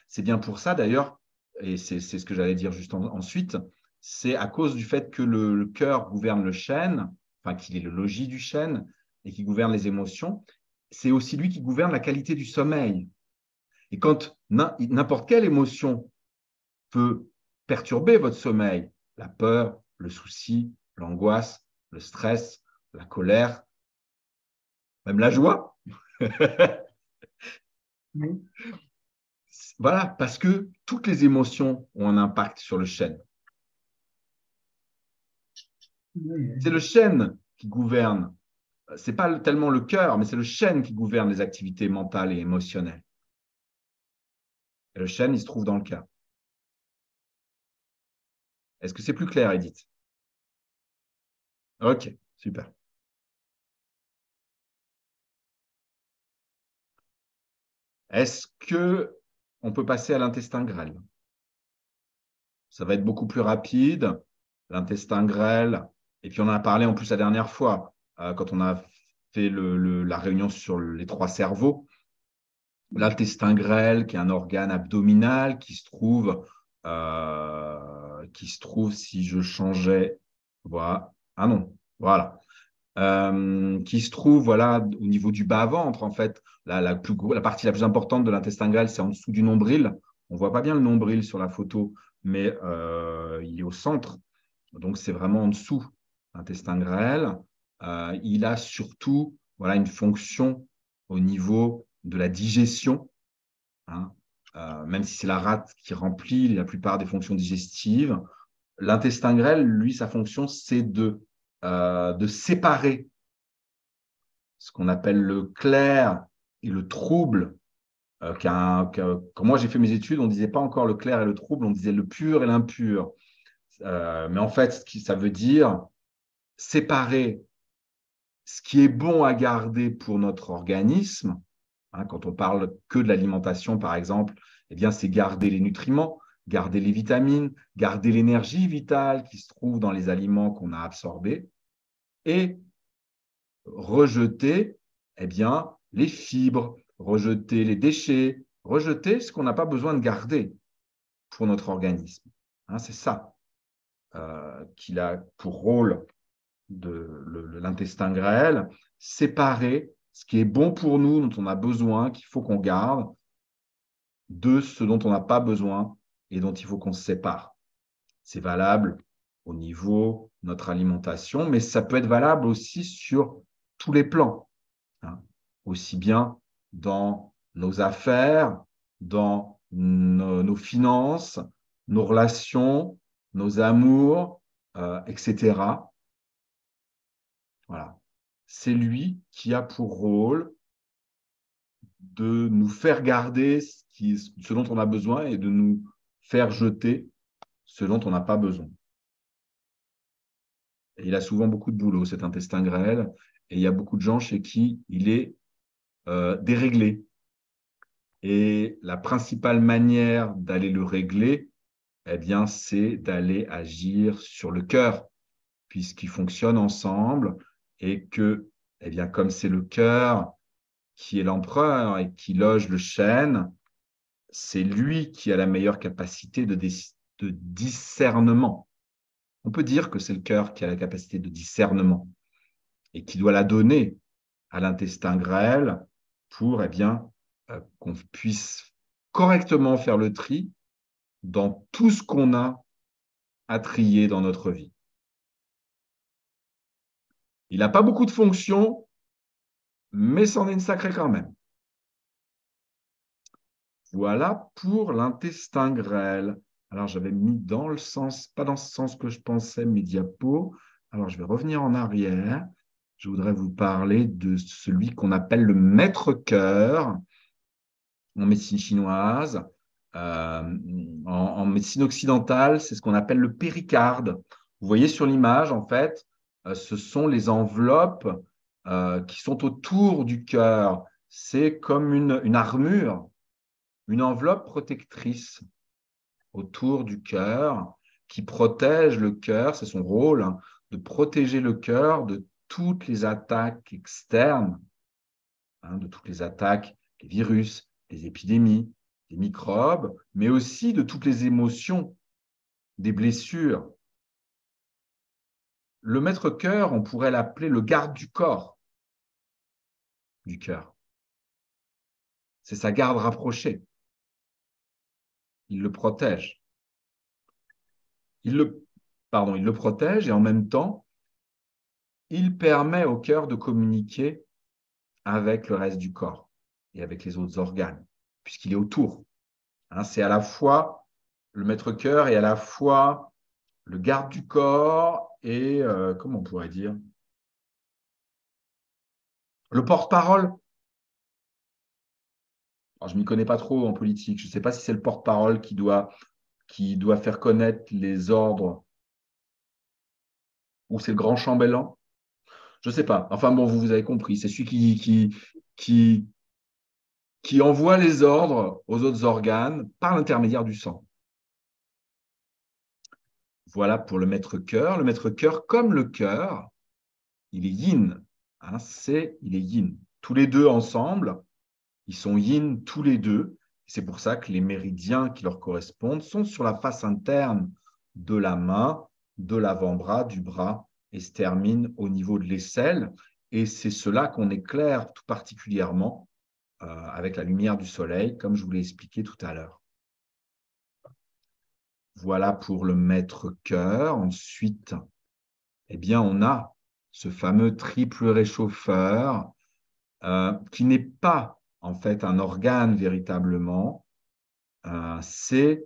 C'est bien pour ça d'ailleurs, et c'est ce que j'allais dire juste ensuite, c'est à cause du fait que le cœur gouverne le chêne, enfin qu'il est le logis du chêne et qui gouverne les émotions, c'est aussi lui qui gouverne la qualité du sommeil. Et quand n'importe quelle émotion peut perturber votre sommeil, la peur, le souci, l'angoisse, le stress, la colère, même la joie, Oui. voilà, parce que toutes les émotions ont un impact sur le chêne. C'est le chêne qui gouverne. Ce n'est pas tellement le cœur, mais c'est le chêne qui gouverne les activités mentales et émotionnelles. Et le chêne, il se trouve dans le cœur. Est-ce que c'est plus clair, Edith? Ok, super. Est-ce que on peut passer à l'intestin grêle? Ça va être beaucoup plus rapide. L'intestin grêle, et puis on en a parlé en plus la dernière fois, quand on a fait la réunion sur les trois cerveaux. L'intestin grêle, qui est un organe abdominal qui se trouve si je changeais, voilà, ah non, voilà, qui se trouve voilà au niveau du bas-ventre en fait. La partie la plus importante de l'intestin grêle, c'est en dessous du nombril. On voit pas bien le nombril sur la photo, mais il est au centre, donc c'est vraiment en dessous. L'intestin grêle, il a surtout voilà une fonction au niveau de la digestion, hein. Même si c'est la rate qui remplit la plupart des fonctions digestives, l'intestin grêle, lui, sa fonction, c'est de séparer ce qu'on appelle le clair et le trouble. Quand moi j'ai fait mes études, on ne disait pas encore le clair et le trouble, on disait le pur et l'impur. Mais en fait, ça veut dire séparer ce qui est bon à garder pour notre organisme, hein, quand on parle que de l'alimentation, par exemple, eh bien, c'est garder les nutriments, garder les vitamines, garder l'énergie vitale qui se trouve dans les aliments qu'on a absorbés et rejeter eh bien, les fibres, rejeter les déchets, rejeter ce qu'on n'a pas besoin de garder pour notre organisme. Hein, c'est ça qu'il a pour rôle de l'intestin grêle, séparer ce qui est bon pour nous, dont on a besoin, qu'il faut qu'on garde, de ce dont on n'a pas besoin et dont il faut qu'on se sépare. C'est valable au niveau de notre alimentation, mais ça peut être valable aussi sur tous les plans, hein. Aussi bien dans nos affaires, dans nos finances, nos relations, nos amours, etc. Voilà. C'est lui qui a pour rôle de nous faire garder ce dont on a besoin et de nous faire jeter ce dont on n'a pas besoin. Et il a souvent beaucoup de boulot, cet intestin grêle, et il y a beaucoup de gens chez qui il est déréglé. Et la principale manière d'aller le régler, eh bien, c'est d'aller agir sur le cœur, puisqu'ils fonctionnent ensemble et que, eh bien, comme c'est le cœur qui est l'empereur et qui loge le chêne, c'est lui qui a la meilleure capacité de discernement. On peut dire que c'est le cœur qui a la capacité de discernement et qui doit la donner à l'intestin grêle pour qu'on puisse correctement faire le tri dans tout ce qu'on a à trier dans notre vie. Il n'a pas beaucoup de fonctions, mais c'en est une sacrée quand même. Voilà pour l'intestin grêle. Alors, j'avais mis dans le sens, pas dans ce sens que je pensais, mes diapos. Alors, je vais revenir en arrière. Je voudrais vous parler de celui qu'on appelle le maître-cœur en médecine chinoise. En médecine occidentale, c'est ce qu'on appelle le péricarde. Vous voyez sur l'image, en fait, ce sont les enveloppes qui sont autour du cœur. C'est comme une armure, une enveloppe protectrice autour du cœur qui protège le cœur. C'est son rôle, hein, de protéger le cœur de toutes les attaques externes, hein, de toutes les attaques des virus, des épidémies, des microbes, mais aussi de toutes les émotions, des blessures. Le maître-cœur, on pourrait l'appeler le garde du corps, du cœur. C'est sa garde rapprochée. Il le protège. Il le protège et en même temps, il permet au cœur de communiquer avec le reste du corps et avec les autres organes, puisqu'il est autour. Hein, c'est à la fois le maître-cœur et à la fois le garde du corps et, comment on pourrait dire, le porte-parole. Alors, je ne m'y connais pas trop en politique. Je ne sais pas si c'est le porte-parole qui doit faire connaître les ordres ou c'est le grand chambellan. Je ne sais pas. Enfin bon, vous avez compris. C'est celui qui, qui envoie les ordres aux autres organes par l'intermédiaire du sang. Voilà pour le maître-cœur. Le maître-cœur, comme le cœur, il est yin. Hein, il est yin. Tous les deux ensemble, ils sont yin tous les deux. C'est pour ça que les méridiens qui leur correspondent sont sur la face interne de la main, de l'avant-bras, du bras, et se terminent au niveau de l'aisselle. Et c'est cela qu'on éclaire tout particulièrement avec la lumière du soleil, comme je vous l'ai expliqué tout à l'heure. Voilà pour le maître-cœur. Ensuite, eh bien, on a ce fameux triple réchauffeur qui n'est pas en fait un organe véritablement. C'est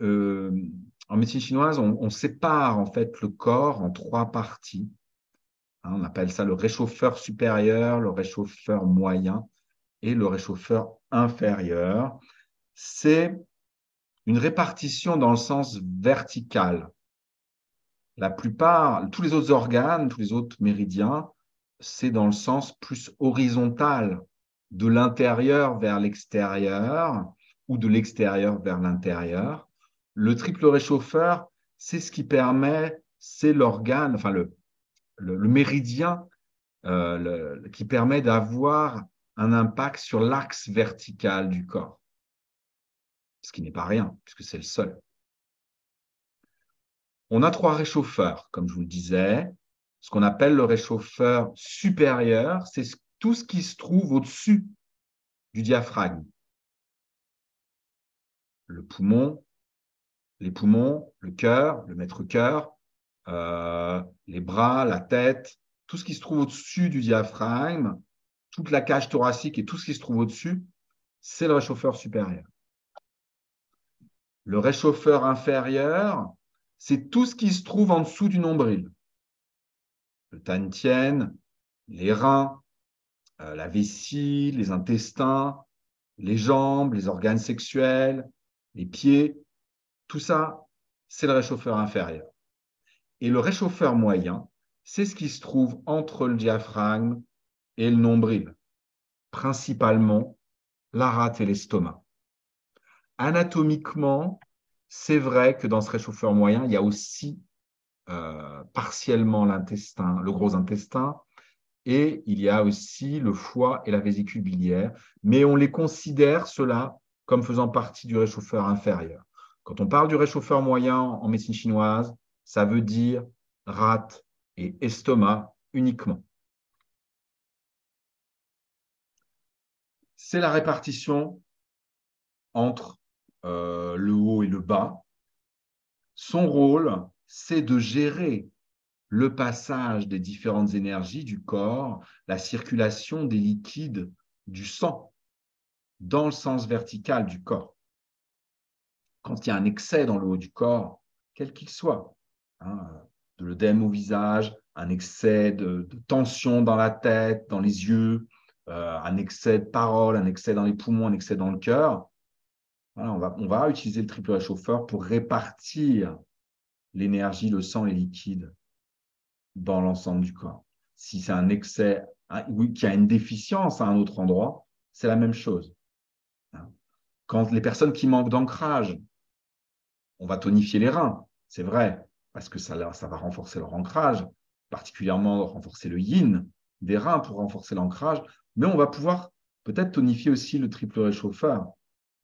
en médecine chinoise, on sépare en fait le corps en trois parties. Hein, on appelle ça le réchauffeur supérieur, le réchauffeur moyen et le réchauffeur inférieur. C'est une répartition dans le sens vertical. La plupart, tous les autres organes, tous les autres méridiens, c'est dans le sens plus horizontal, de l'intérieur vers l'extérieur ou de l'extérieur vers l'intérieur. Le triple réchauffeur, c'est ce qui permet, c'est l'organe, enfin le méridien qui permet d'avoir un impact sur l'axe vertical du corps, ce qui n'est pas rien, puisque c'est le seul. On a trois réchauffeurs, comme je vous le disais. Ce qu'on appelle le réchauffeur supérieur, c'est tout ce qui se trouve au-dessus du diaphragme. Le poumon, les poumons, le cœur, le maître-cœur, les bras, la tête, tout ce qui se trouve au-dessus du diaphragme, toute la cage thoracique et tout ce qui se trouve au-dessus, c'est le réchauffeur supérieur. Le réchauffeur inférieur, c'est tout ce qui se trouve en dessous du nombril. Le tantien, les reins, la vessie, les intestins, les jambes, les organes sexuels, les pieds, tout ça, c'est le réchauffeur inférieur. Et le réchauffeur moyen, c'est ce qui se trouve entre le diaphragme et le nombril, principalement la rate et l'estomac. Anatomiquement, c'est vrai que dans ce réchauffeur moyen, il y a aussi partiellement l'intestin, le gros intestin, et il y a aussi le foie et la vésicule biliaire, mais on les considère, ceux-là, comme faisant partie du réchauffeur inférieur. Quand on parle du réchauffeur moyen en médecine chinoise, ça veut dire rate et estomac uniquement. C'est la répartition entre le haut et le bas. Son rôle, c'est de gérer le passage des différentes énergies du corps, la circulation des liquides du sang dans le sens vertical du corps. quand il y a un excès dans le haut du corps, quel qu'il soit, hein, de l'œdème au visage, un excès de tension dans la tête, dans les yeux, un excès de parole, un excès dans les poumons, un excès dans le cœur, voilà, on va utiliser le triple réchauffeur pour répartir l'énergie, le sang, les liquides dans l'ensemble du corps. Si c'est un excès, oui, qu'il y a une déficience à un autre endroit, c'est la même chose. Quand les personnes qui manquent d'ancrage, on va tonifier les reins, c'est vrai, parce que ça va renforcer leur ancrage, particulièrement renforcer le yin des reins pour renforcer l'ancrage, mais on va pouvoir peut-être tonifier aussi le triple réchauffeur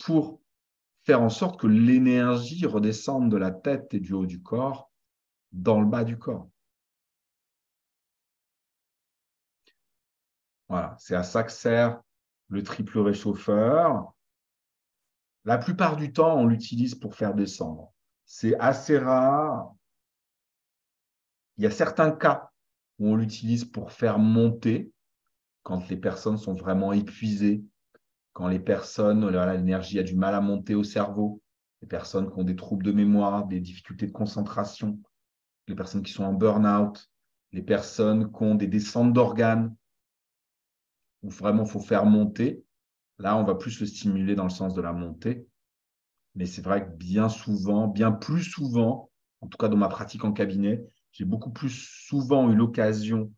pour faire en sorte que l'énergie redescende de la tête et du haut du corps dans le bas du corps. Voilà, c'est à ça que sert le triple réchauffeur. La plupart du temps, on l'utilise pour faire descendre. C'est assez rare. Il y a certains cas où on l'utilise pour faire monter, quand les personnes sont vraiment épuisées, quand les personnes, l'énergie a du mal à monter au cerveau, les personnes qui ont des troubles de mémoire, des difficultés de concentration, les personnes qui sont en burn-out, les personnes qui ont des descentes d'organes, où vraiment il faut faire monter. Là, on va plus le stimuler dans le sens de la montée. Mais c'est vrai que bien souvent, bien plus souvent, en tout cas dans ma pratique en cabinet, j'ai beaucoup plus souvent eu l'occasion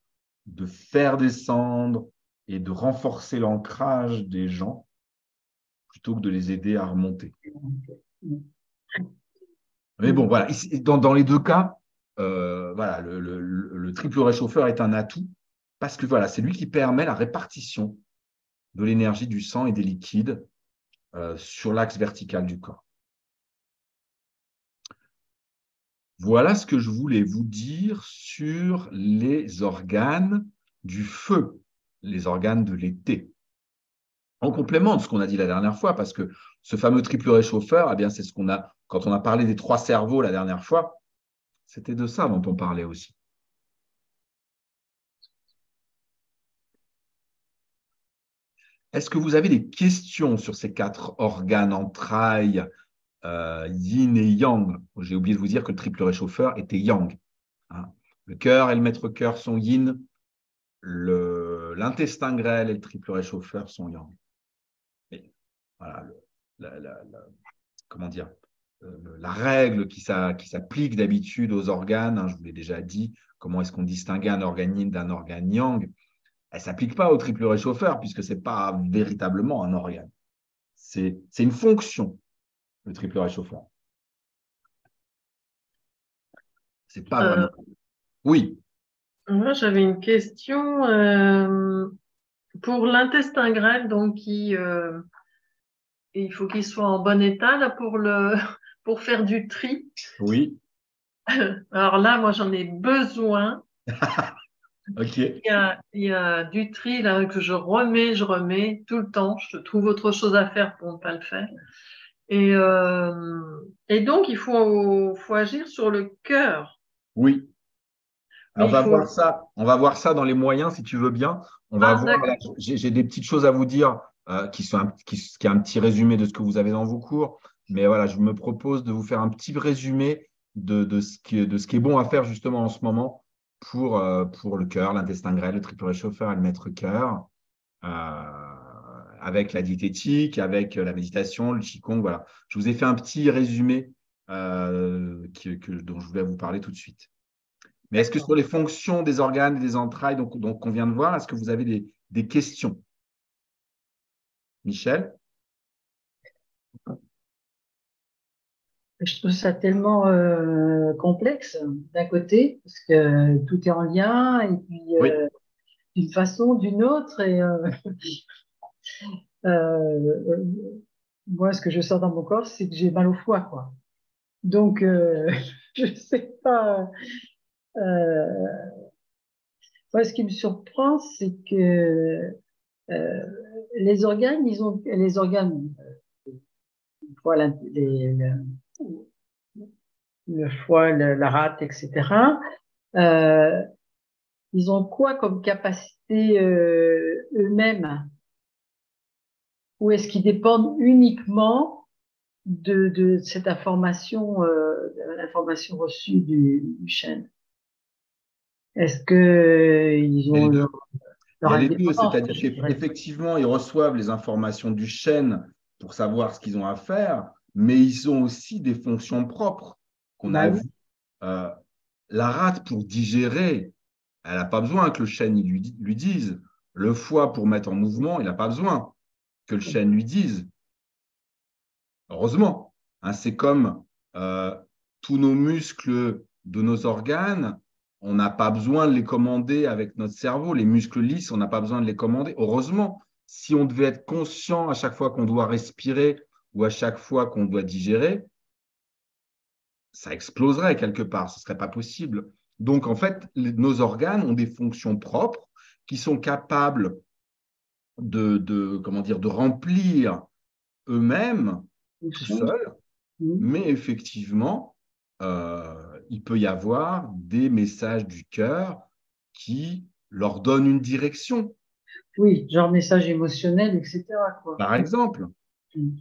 de faire descendre et de renforcer l'ancrage des gens plutôt que de les aider à remonter. Mais bon, voilà, dans les deux cas, voilà, le triple réchauffeur est un atout parce que voilà, c'est lui qui permet la répartition de l'énergie du sang et des liquides sur l'axe vertical du corps. Voilà ce que je voulais vous dire sur les organes du feu, les organes de l'été. En complément de ce qu'on a dit la dernière fois, parce que ce fameux triple réchauffeur, eh bien, c'est ce qu'on a, quand on a parlé des trois cerveaux la dernière fois, c'était de ça dont on parlait aussi. Est-ce que vous avez des questions sur ces quatre organes, entrailles, yin et yang? J'ai oublié de vous dire que le triple réchauffeur était yang. Hein. Le cœur et le maître cœur sont yin, l'intestin grêle et le triple réchauffeur sont yang. Et voilà, comment dire, la règle qui s'applique d'habitude aux organes, hein, je vous l'ai déjà dit, comment est-ce qu'on distingue un organe yin d'un organe yang, elle ne s'applique pas au triple réchauffeur puisque ce n'est pas véritablement un organe. C'est une fonction, le triple réchauffeur. Ce n'est pas vraiment. Oui. Moi, j'avais une question pour l'intestin grêle, donc il faut qu'il soit en bon état là pour faire du tri. Oui. Alors là, moi, j'en ai besoin. OK. Il y a du tri là que je remets tout le temps. Je trouve autre chose à faire pour ne pas le faire. Et, et donc, faut agir sur le cœur. Oui. Mais Alors, il faut. on va voir ça dans les moyens, si tu veux bien. On va Ah, voir, d'accord. j'ai des petites choses à vous dire qui est un petit résumé de ce que vous avez dans vos cours. Mais voilà, je me propose de vous faire un petit résumé de ce qui est bon à faire justement en ce moment pour le cœur, l'intestin grêle, le triple réchauffeur et le maître cœur, avec la diététique, avec la méditation, le qigong. Voilà. Je vous ai fait un petit résumé dont je voulais vous parler tout de suite. Mais est-ce que D'accord. sur les fonctions des organes et des entrailles donc qu'on vient de voir, est-ce que vous avez des questions? Michel? Je trouve ça tellement complexe d'un côté, parce que tout est en lien, et puis Oui. d'une façon, d'une autre. Et euh, moi, ce que je sens dans mon corps, c'est que j'ai mal au foie, quoi. Donc, je sais pas. Euh, Moi, ce qui me surprend, c'est que euh, les organes, les organes, voilà, le foie, la rate, etc. Euh, Ils ont quoi comme capacité eux-mêmes? Ou est-ce qu'ils dépendent uniquement de cette information, l'information reçue du chêne? Est-ce que ils Il y a les ont deux. Il leur y a les deux, indépendance, c'est-à-dire je dirais. qu'effectivement, ils reçoivent les informations du chêne pour savoir ce qu'ils ont à faire, mais ils ont aussi des fonctions propres qu'on Bah a oui. vues. Euh, la rate, pour digérer, elle n'a pas besoin que le chêne lui dise. Le foie, pour mettre en mouvement, il n'a pas besoin que le chêne lui dise. Heureusement. Hein, c'est comme euh, tous nos muscles de nos organes, on n'a pas besoin de les commander avec notre cerveau. Les muscles lisses, on n'a pas besoin de les commander. Heureusement, si on devait être conscient à chaque fois qu'on doit respirer ou à chaque fois qu'on doit digérer, ça exploserait quelque part, ce ne serait pas possible. Donc, en fait, nos organes ont des fonctions propres qui sont capables comment dire, de remplir eux-mêmes tout Fonction. seuls. Mais effectivement, il peut y avoir des messages du cœur qui leur donnent une direction. Oui, genre message émotionnel, etc., quoi. Par exemple, Mm.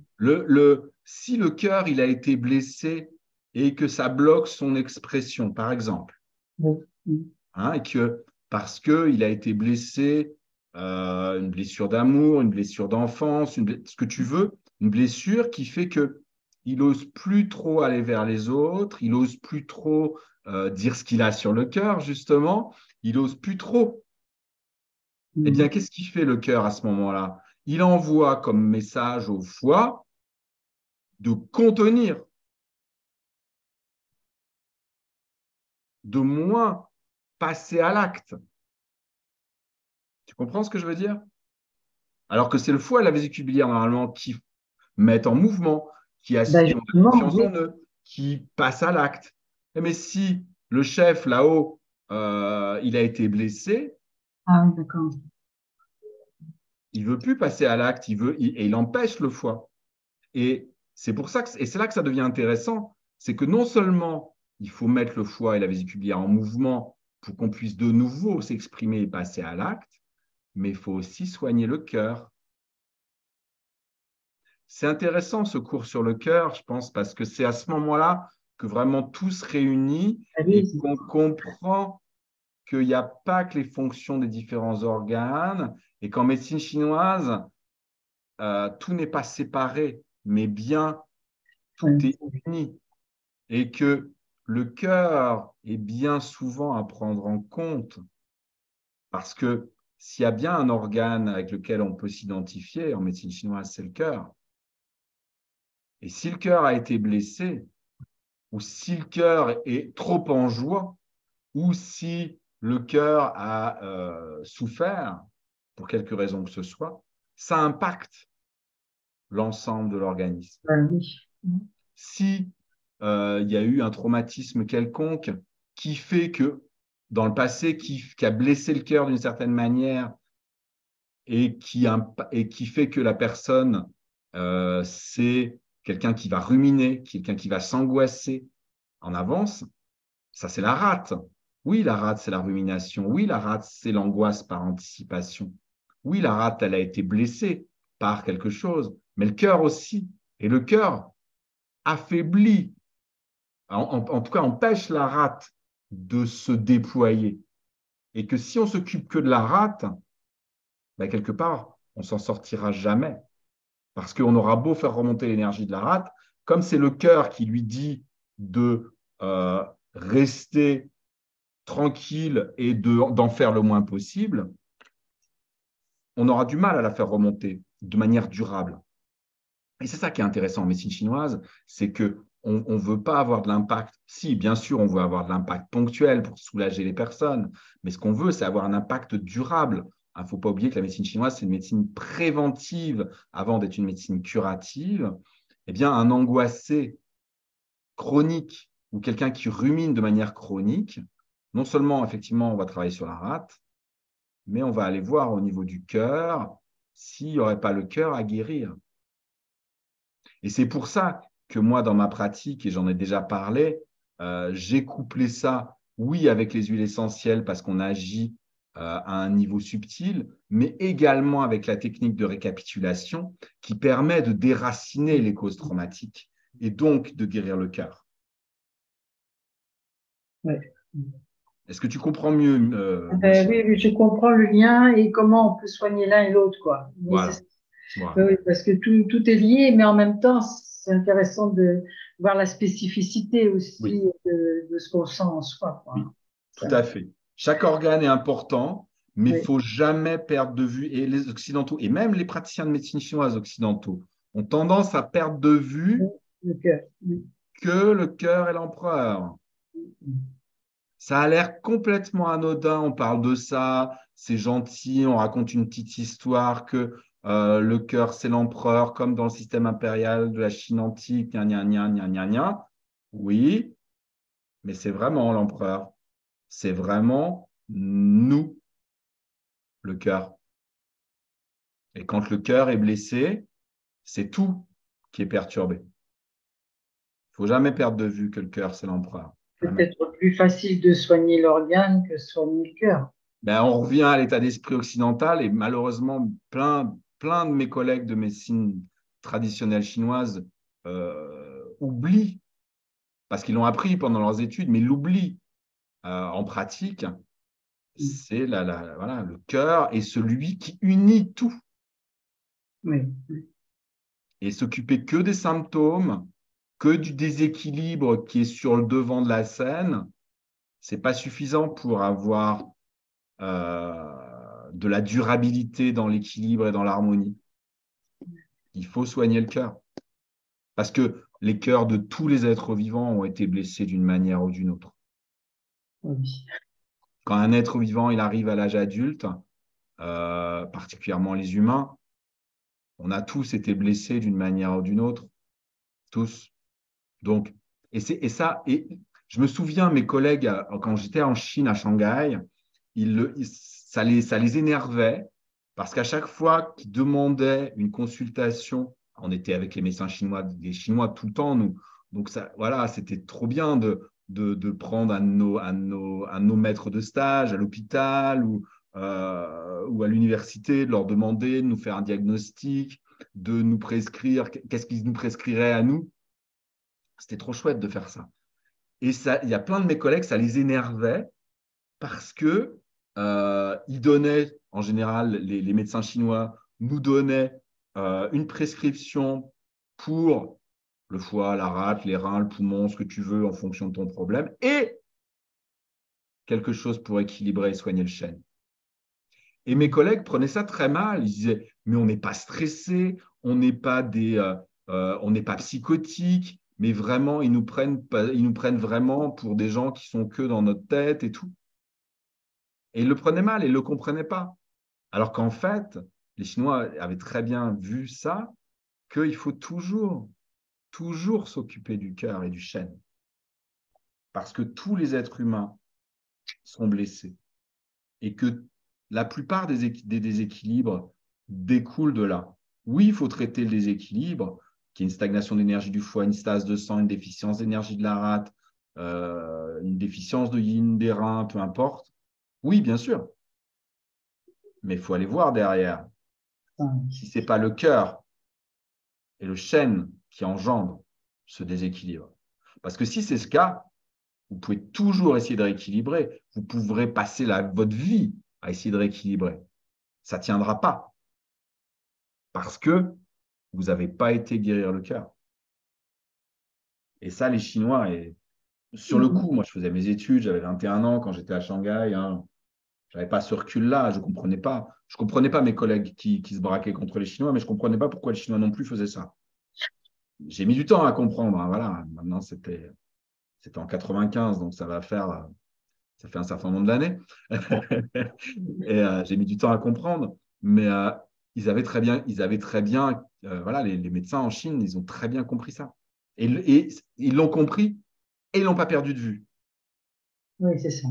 si le cœur il a été blessé et que ça bloque son expression, par exemple, Oui. Mm. hein, et que parce qu'il a été blessé, une blessure d'amour, une blessure d'enfance, ce que tu veux, une blessure qui fait que il ose plus trop aller vers les autres, il ose plus trop dire ce qu'il a sur le cœur, justement, il ose plus trop. Eh Mm. bien, qu'est-ce qui fait le cœur à ce moment-là? Il envoie comme message au foie de contenir, de moins passer à l'acte. Tu comprends ce que je veux dire? Alors que c'est le foie et la vésicule biliaire, normalement, qui mettent en mouvement, Ben qui ont de la justement, confiance oui. en eux, qui passent à l'acte. Mais si le chef là-haut, il a été blessé, Ah oui, d'accord. il veut plus passer à l'acte, et il empêche le foie. Et c'est pour ça et c'est là que ça devient intéressant, c'est que non seulement il faut mettre le foie et la vésicule biliaire en mouvement pour qu'on puisse de nouveau s'exprimer et passer à l'acte, mais il faut aussi soigner le cœur. C'est intéressant ce cours sur le cœur, je pense, parce que c'est à ce moment-là que vraiment tout se réunit et Allez-y. qu'on comprend qu'il n'y a pas que les fonctions des différents organes et qu'en médecine chinoise, tout n'est pas séparé, mais bien tout Ouais. est uni et que le cœur est bien souvent à prendre en compte parce que s'il y a bien un organe avec lequel on peut s'identifier en médecine chinoise, c'est le cœur. Et si le cœur a été blessé, ou si le cœur est trop en joie, ou si le cœur a souffert, pour quelque raison que ce soit, ça impacte l'ensemble de l'organisme. Ben oui. Si il y a eu un traumatisme quelconque qui fait que, dans le passé, qui a blessé le cœur d'une certaine manière et qui fait que la personne, c'est quelqu'un qui va ruminer, quelqu'un qui va s'angoisser en avance, ça, c'est la rate. Oui, la rate, c'est la rumination. Oui, la rate, c'est l'angoisse par anticipation. Oui, la rate, elle a été blessée par quelque chose, mais le cœur aussi. Et le cœur affaiblit, en tout cas, empêche la rate de se déployer. Et que si on s'occupe que de la rate, ben, quelque part, on s'en sortira jamais. Parce qu'on aura beau faire remonter l'énergie de la rate, comme c'est le cœur qui lui dit de rester tranquille et d'en faire le moins possible, on aura du mal à la faire remonter de manière durable. Et c'est ça qui est intéressant en médecine chinoise, c'est que on ne veut pas avoir de l'impact. Si, bien sûr, on veut avoir de l'impact ponctuel pour soulager les personnes, mais ce qu'on veut, c'est avoir un impact durable. Il ne faut pas oublier que la médecine chinoise, c'est une médecine préventive avant d'être une médecine curative. Eh bien, un angoissé chronique ou quelqu'un qui rumine de manière chronique, non seulement, effectivement, on va travailler sur la rate, mais on va aller voir au niveau du cœur s'il n'y aurait pas le cœur à guérir. Et c'est pour ça que moi, dans ma pratique, et j'en ai déjà parlé, j'ai couplé ça, oui, avec les huiles essentielles parce qu'on agit à un niveau subtil, mais également avec la technique de récapitulation qui permet de déraciner les causes traumatiques et donc de guérir le cœur. Ouais. Est-ce que tu comprends mieux, Oui, oui, je comprends le lien et comment on peut soigner l'un et l'autre, quoi. Mais voilà. Voilà. oui, parce que tout est lié, mais en même temps, c'est intéressant de voir la spécificité aussi Oui, de ce qu'on sent en soi, oui, quoi. tout Ça, à fait. Chaque organe est important, mais il oui, faut jamais perdre de vue, et les Occidentaux, et même les praticiens de médecine chinoise occidentaux, ont tendance à perdre de vue le cœur. Oui. que le cœur est l'empereur. Ça a l'air complètement anodin, on parle de ça, c'est gentil, on raconte une petite histoire que le cœur, c'est l'empereur, comme dans le système impérial de la Chine antique, gna gna gna gna gna gna. Oui, mais c'est vraiment l'empereur. C'est vraiment nous, le cœur. Et quand le cœur est blessé, c'est tout qui est perturbé. Il ne faut jamais perdre de vue que le cœur, c'est l'empereur. Jamais. Peut-être plus facile de soigner l'organe que soigner le cœur. Ben, on revient à l'état d'esprit occidental et malheureusement, plein de mes collègues de médecine traditionnelle chinoise oublient, parce qu'ils l'ont appris pendant leurs études, mais l'oublient en pratique. C'est voilà, le cœur est celui qui unit tout. Oui, Et s'occuper que des symptômes, que du déséquilibre qui est sur le devant de la scène, c'est pas suffisant pour avoir de la durabilité dans l'équilibre et dans l'harmonie. Il faut soigner le cœur. Parce que les cœurs de tous les êtres vivants ont été blessés d'une manière ou d'une autre. oui. Quand un être vivant il arrive à l'âge adulte, particulièrement les humains, on a tous été blessés d'une manière ou d'une autre. Tous. Donc, et je me souviens, mes collègues, quand j'étais en Chine, à Shanghai, ça les énervait parce qu'à chaque fois qu'ils demandaient une consultation, on était avec les médecins chinois, des Chinois tout le temps, nous. Donc, ça, voilà, c'était trop bien de prendre un de nos maîtres de stage à l'hôpital ou à l'université, de leur demander de nous faire un diagnostic, de nous prescrire, qu'est-ce qu'ils nous prescriraient à nous. C'était trop chouette de faire ça. Et ça, il y a plein de mes collègues, ça les énervait parce que ils donnaient, en général, les médecins chinois nous donnaient une prescription pour le foie, la rate, les reins, le poumon, ce que tu veux en fonction de ton problème, et quelque chose pour équilibrer et soigner le chêne. Et mes collègues prenaient ça très mal. Ils disaient, mais on n'est pas stressé, on n'est pas psychotique, mais vraiment, ils nous prennent vraiment pour des gens qui sont que dans notre tête et tout. Et ils le prenaient mal, ils ne le comprenaient pas. Alors qu'en fait, les Chinois avaient très bien vu ça, qu'il faut toujours s'occuper du cœur et du chêne. Parce que tous les êtres humains sont blessés. Et que la plupart des déséquilibres découlent de là. Oui, il faut traiter le déséquilibre, qui est une stagnation d'énergie du foie, une stase de sang, une déficience d'énergie de la rate, une déficience de yin des reins, peu importe. Oui, bien sûr. Mais il faut aller voir derrière. Si ce n'est pas le cœur et le chêne qui engendre ce déséquilibre. Parce que si c'est ce cas, vous pouvez toujours essayer de rééquilibrer. Vous pourrez passer votre vie à essayer de rééquilibrer. Ça ne tiendra pas. Parce que vous n'avez pas été guérir le cœur. Et ça, les Chinois, et sur le coup, moi, je faisais mes études, j'avais 21 ans quand j'étais à Shanghai. Hein, je n'avais pas ce recul-là, je ne comprenais pas. Je ne comprenais pas mes collègues qui se braquaient contre les Chinois, mais je ne comprenais pas pourquoi les Chinois non plus faisaient ça. J'ai mis du temps à comprendre. Hein, voilà. Maintenant, c'était en 95, donc ça fait un certain nombre d'années. Et j'ai mis du temps à comprendre. Mais ils avaient très bien voilà, les médecins en Chine, ils ont très bien compris ça. Et ils l'ont compris et ils ne l'ont pas perdu de vue. Oui, c'est ça.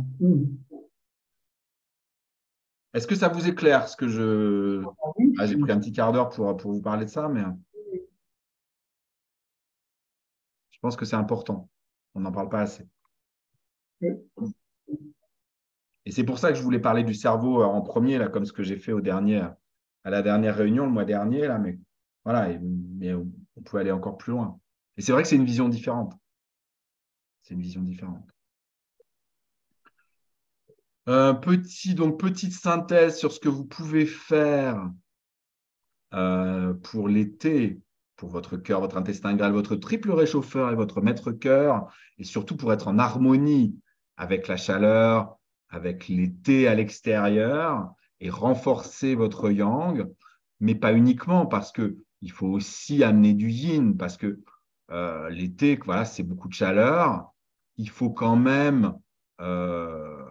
Est-ce que ça vous est clair ce que Oui, j'ai pris un petit quart d'heure pour vous parler de ça, mais je pense que c'est important. On n'en parle pas assez. oui. Et c'est pour ça que je voulais parler du cerveau en premier, là, comme ce que j'ai fait à la dernière réunion le mois dernier, là, mais voilà, mais on peut aller encore plus loin. Et c'est vrai que c'est une vision différente. C'est une vision différente. Petite synthèse sur ce que vous pouvez faire pour l'été, pour votre cœur, votre intestin grêle, votre triple réchauffeur et votre maître-cœur, et surtout pour être en harmonie avec la chaleur, avec l'été à l'extérieur, et renforcer votre yang, mais pas uniquement, parce qu'il faut aussi amener du yin, parce que l'été, voilà, c'est beaucoup de chaleur. Il faut quand même, euh,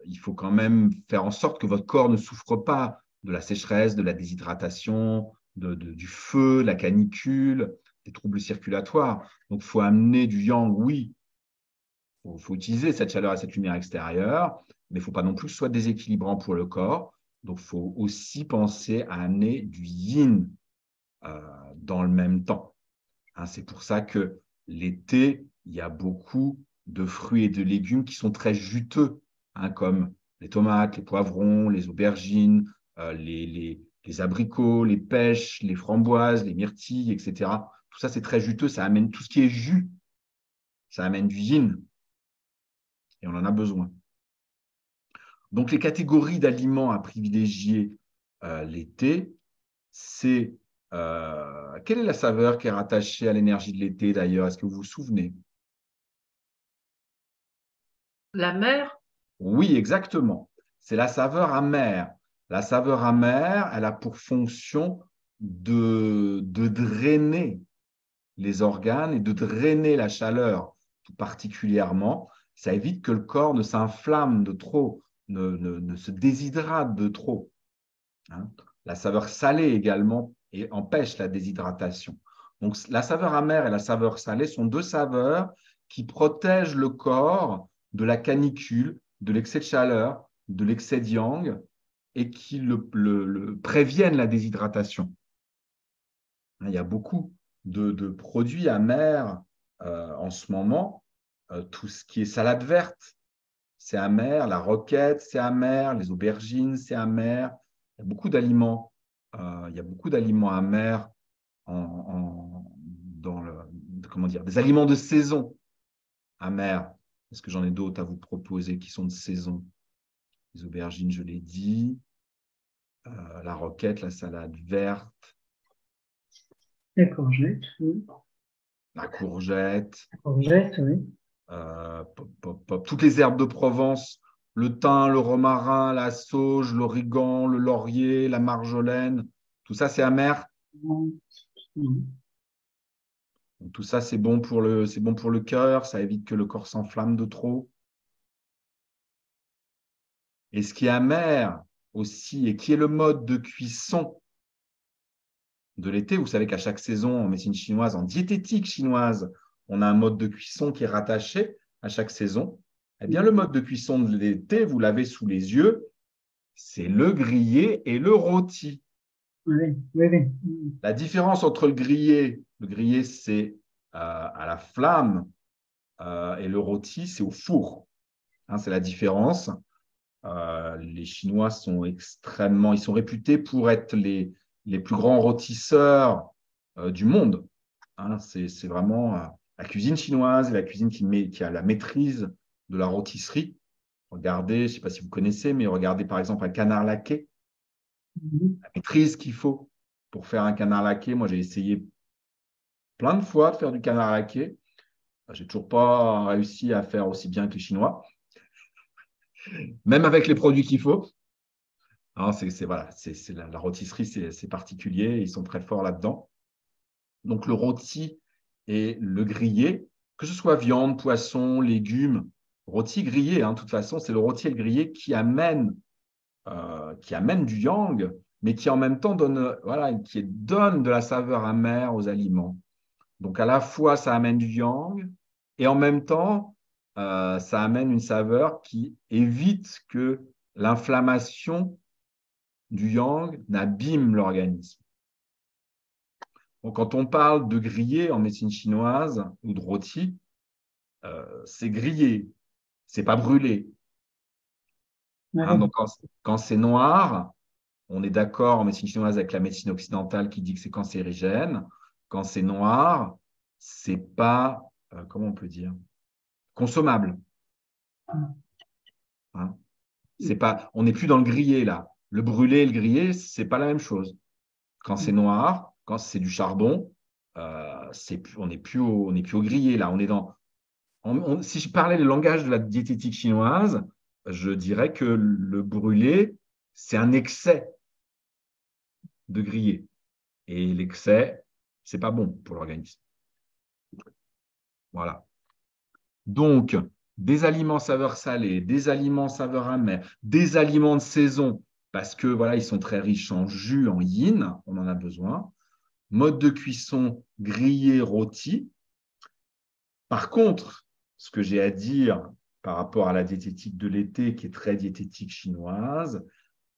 il faut quand même faire en sorte que votre corps ne souffre pas de la sécheresse, de la déshydratation, du feu, de la canicule, des troubles circulatoires. Donc, il faut amener du yang, oui. Faut utiliser cette chaleur et cette lumière extérieure, mais il ne faut pas non plus que ce soit déséquilibrant pour le corps. Donc, il faut aussi penser à amener du yin euh, dans le même temps. Hein, c'est pour ça que l'été, il y a beaucoup de fruits et de légumes qui sont très juteux, hein, comme les tomates, les poivrons, les aubergines, les abricots, les pêches, les framboises, les myrtilles, etc. Tout ça, c'est très juteux. Ça amène tout ce qui est jus. Ça amène du yin et on en a besoin. Donc, les catégories d'aliments à privilégier l'été, c'est quelle est la saveur qui est rattachée à l'énergie de l'été d'ailleurs? Est-ce que vous vous souvenez? La mer, Oui, exactement. C'est la saveur amère. La saveur amère, elle a pour fonction de drainer les organes et de drainer la chaleur tout particulièrement. Ça évite que le corps ne s'inflamme de trop, ne se déshydrate de trop. Hein. La saveur salée également et empêche la déshydratation. Donc, la saveur amère et la saveur salée sont deux saveurs qui protègent le corps de la canicule, de l'excès de chaleur, de l'excès de yang et qui préviennent la déshydratation. Il y a beaucoup de produits amers en ce moment. Tout ce qui est salade verte, c'est amer. La roquette, c'est amer. Les aubergines, c'est amer. Il y a beaucoup d'aliments. Il y a beaucoup d'aliments amers dans comment dire, des aliments de saison amers. Est-ce que j'en ai d'autres à vous proposer qui sont de saison? Les aubergines, je l'ai dit. La roquette, la salade verte, La courgette, oui. la courgette. La courgette, oui. Toutes les herbes de Provence, le thym, le romarin, la sauge, l'origan, le laurier, la marjolaine, tout ça c'est amer. Mhm. Donc, tout ça c'est bon pour le cœur, ça évite que le corps s'enflamme de trop. Et ce qui est amer aussi, et qui est le mode de cuisson de l'été, vous savez qu'à chaque saison en médecine chinoise, en diététique chinoise, on a un mode de cuisson qui est rattaché à chaque saison. Eh bien, le mode de cuisson de l'été, vous l'avez sous les yeux, c'est le grillé et le rôti. Oui, oui, oui. La différence entre le grillé c'est à la flamme et le rôti c'est au four. Hein, c'est la différence. Les Chinois sont ils sont réputés pour être les plus grands rôtisseurs du monde. Hein, c'est vraiment la cuisine chinoise et la cuisine qui a la maîtrise de la rôtisserie. Regardez, je ne sais pas si vous connaissez, mais regardez par exemple un canard laqué, Mhm. la maîtrise qu'il faut pour faire un canard laqué. Moi, j'ai essayé plein de fois de faire du canard laqué. J'ai toujours pas réussi à faire aussi bien que les Chinois, même avec les produits qu'il faut. Alors, voilà, la rôtisserie, c'est particulier. Ils sont très forts là-dedans. Donc, le rôti et le grillé, que ce soit viande, poisson, légumes, rôti grillé, hein, de toute façon, c'est le rôti et le grillé qui amène du yang, mais qui en même temps donne de la saveur amère aux aliments. Donc, à la fois, ça amène du yang et en même temps, ça amène une saveur qui évite que l'inflammation du yang n'abîme l'organisme. Donc, quand on parle de grillé en médecine chinoise ou de rôti, c'est grillé, c'est pas brûlé. Hein, Oui. donc, quand c'est noir, on est d'accord en médecine chinoise avec la médecine occidentale qui dit que c'est cancérigène. Quand c'est noir, c'est pas, comment on peut dire, consommable. Hein. C'est pas, on n'est plus dans le grillé là. Le brûlé et le grillé, c'est pas la même chose. Quand c'est noir, quand c'est du charbon, on n'est plus au grillé là. On est dans, si je parlais le langage de la diététique chinoise, je dirais que le brûlé, c'est un excès de grillé. Et l'excès, c'est pas bon pour l'organisme. Voilà. Donc, des aliments saveur salée, des aliments saveur amère, des aliments de saison, parce que voilà, ils sont très riches en jus, en yin, on en a besoin. Mode de cuisson grillé, rôti. Par contre, ce que j'ai à dire par rapport à la diététique de l'été, qui est très diététique chinoise,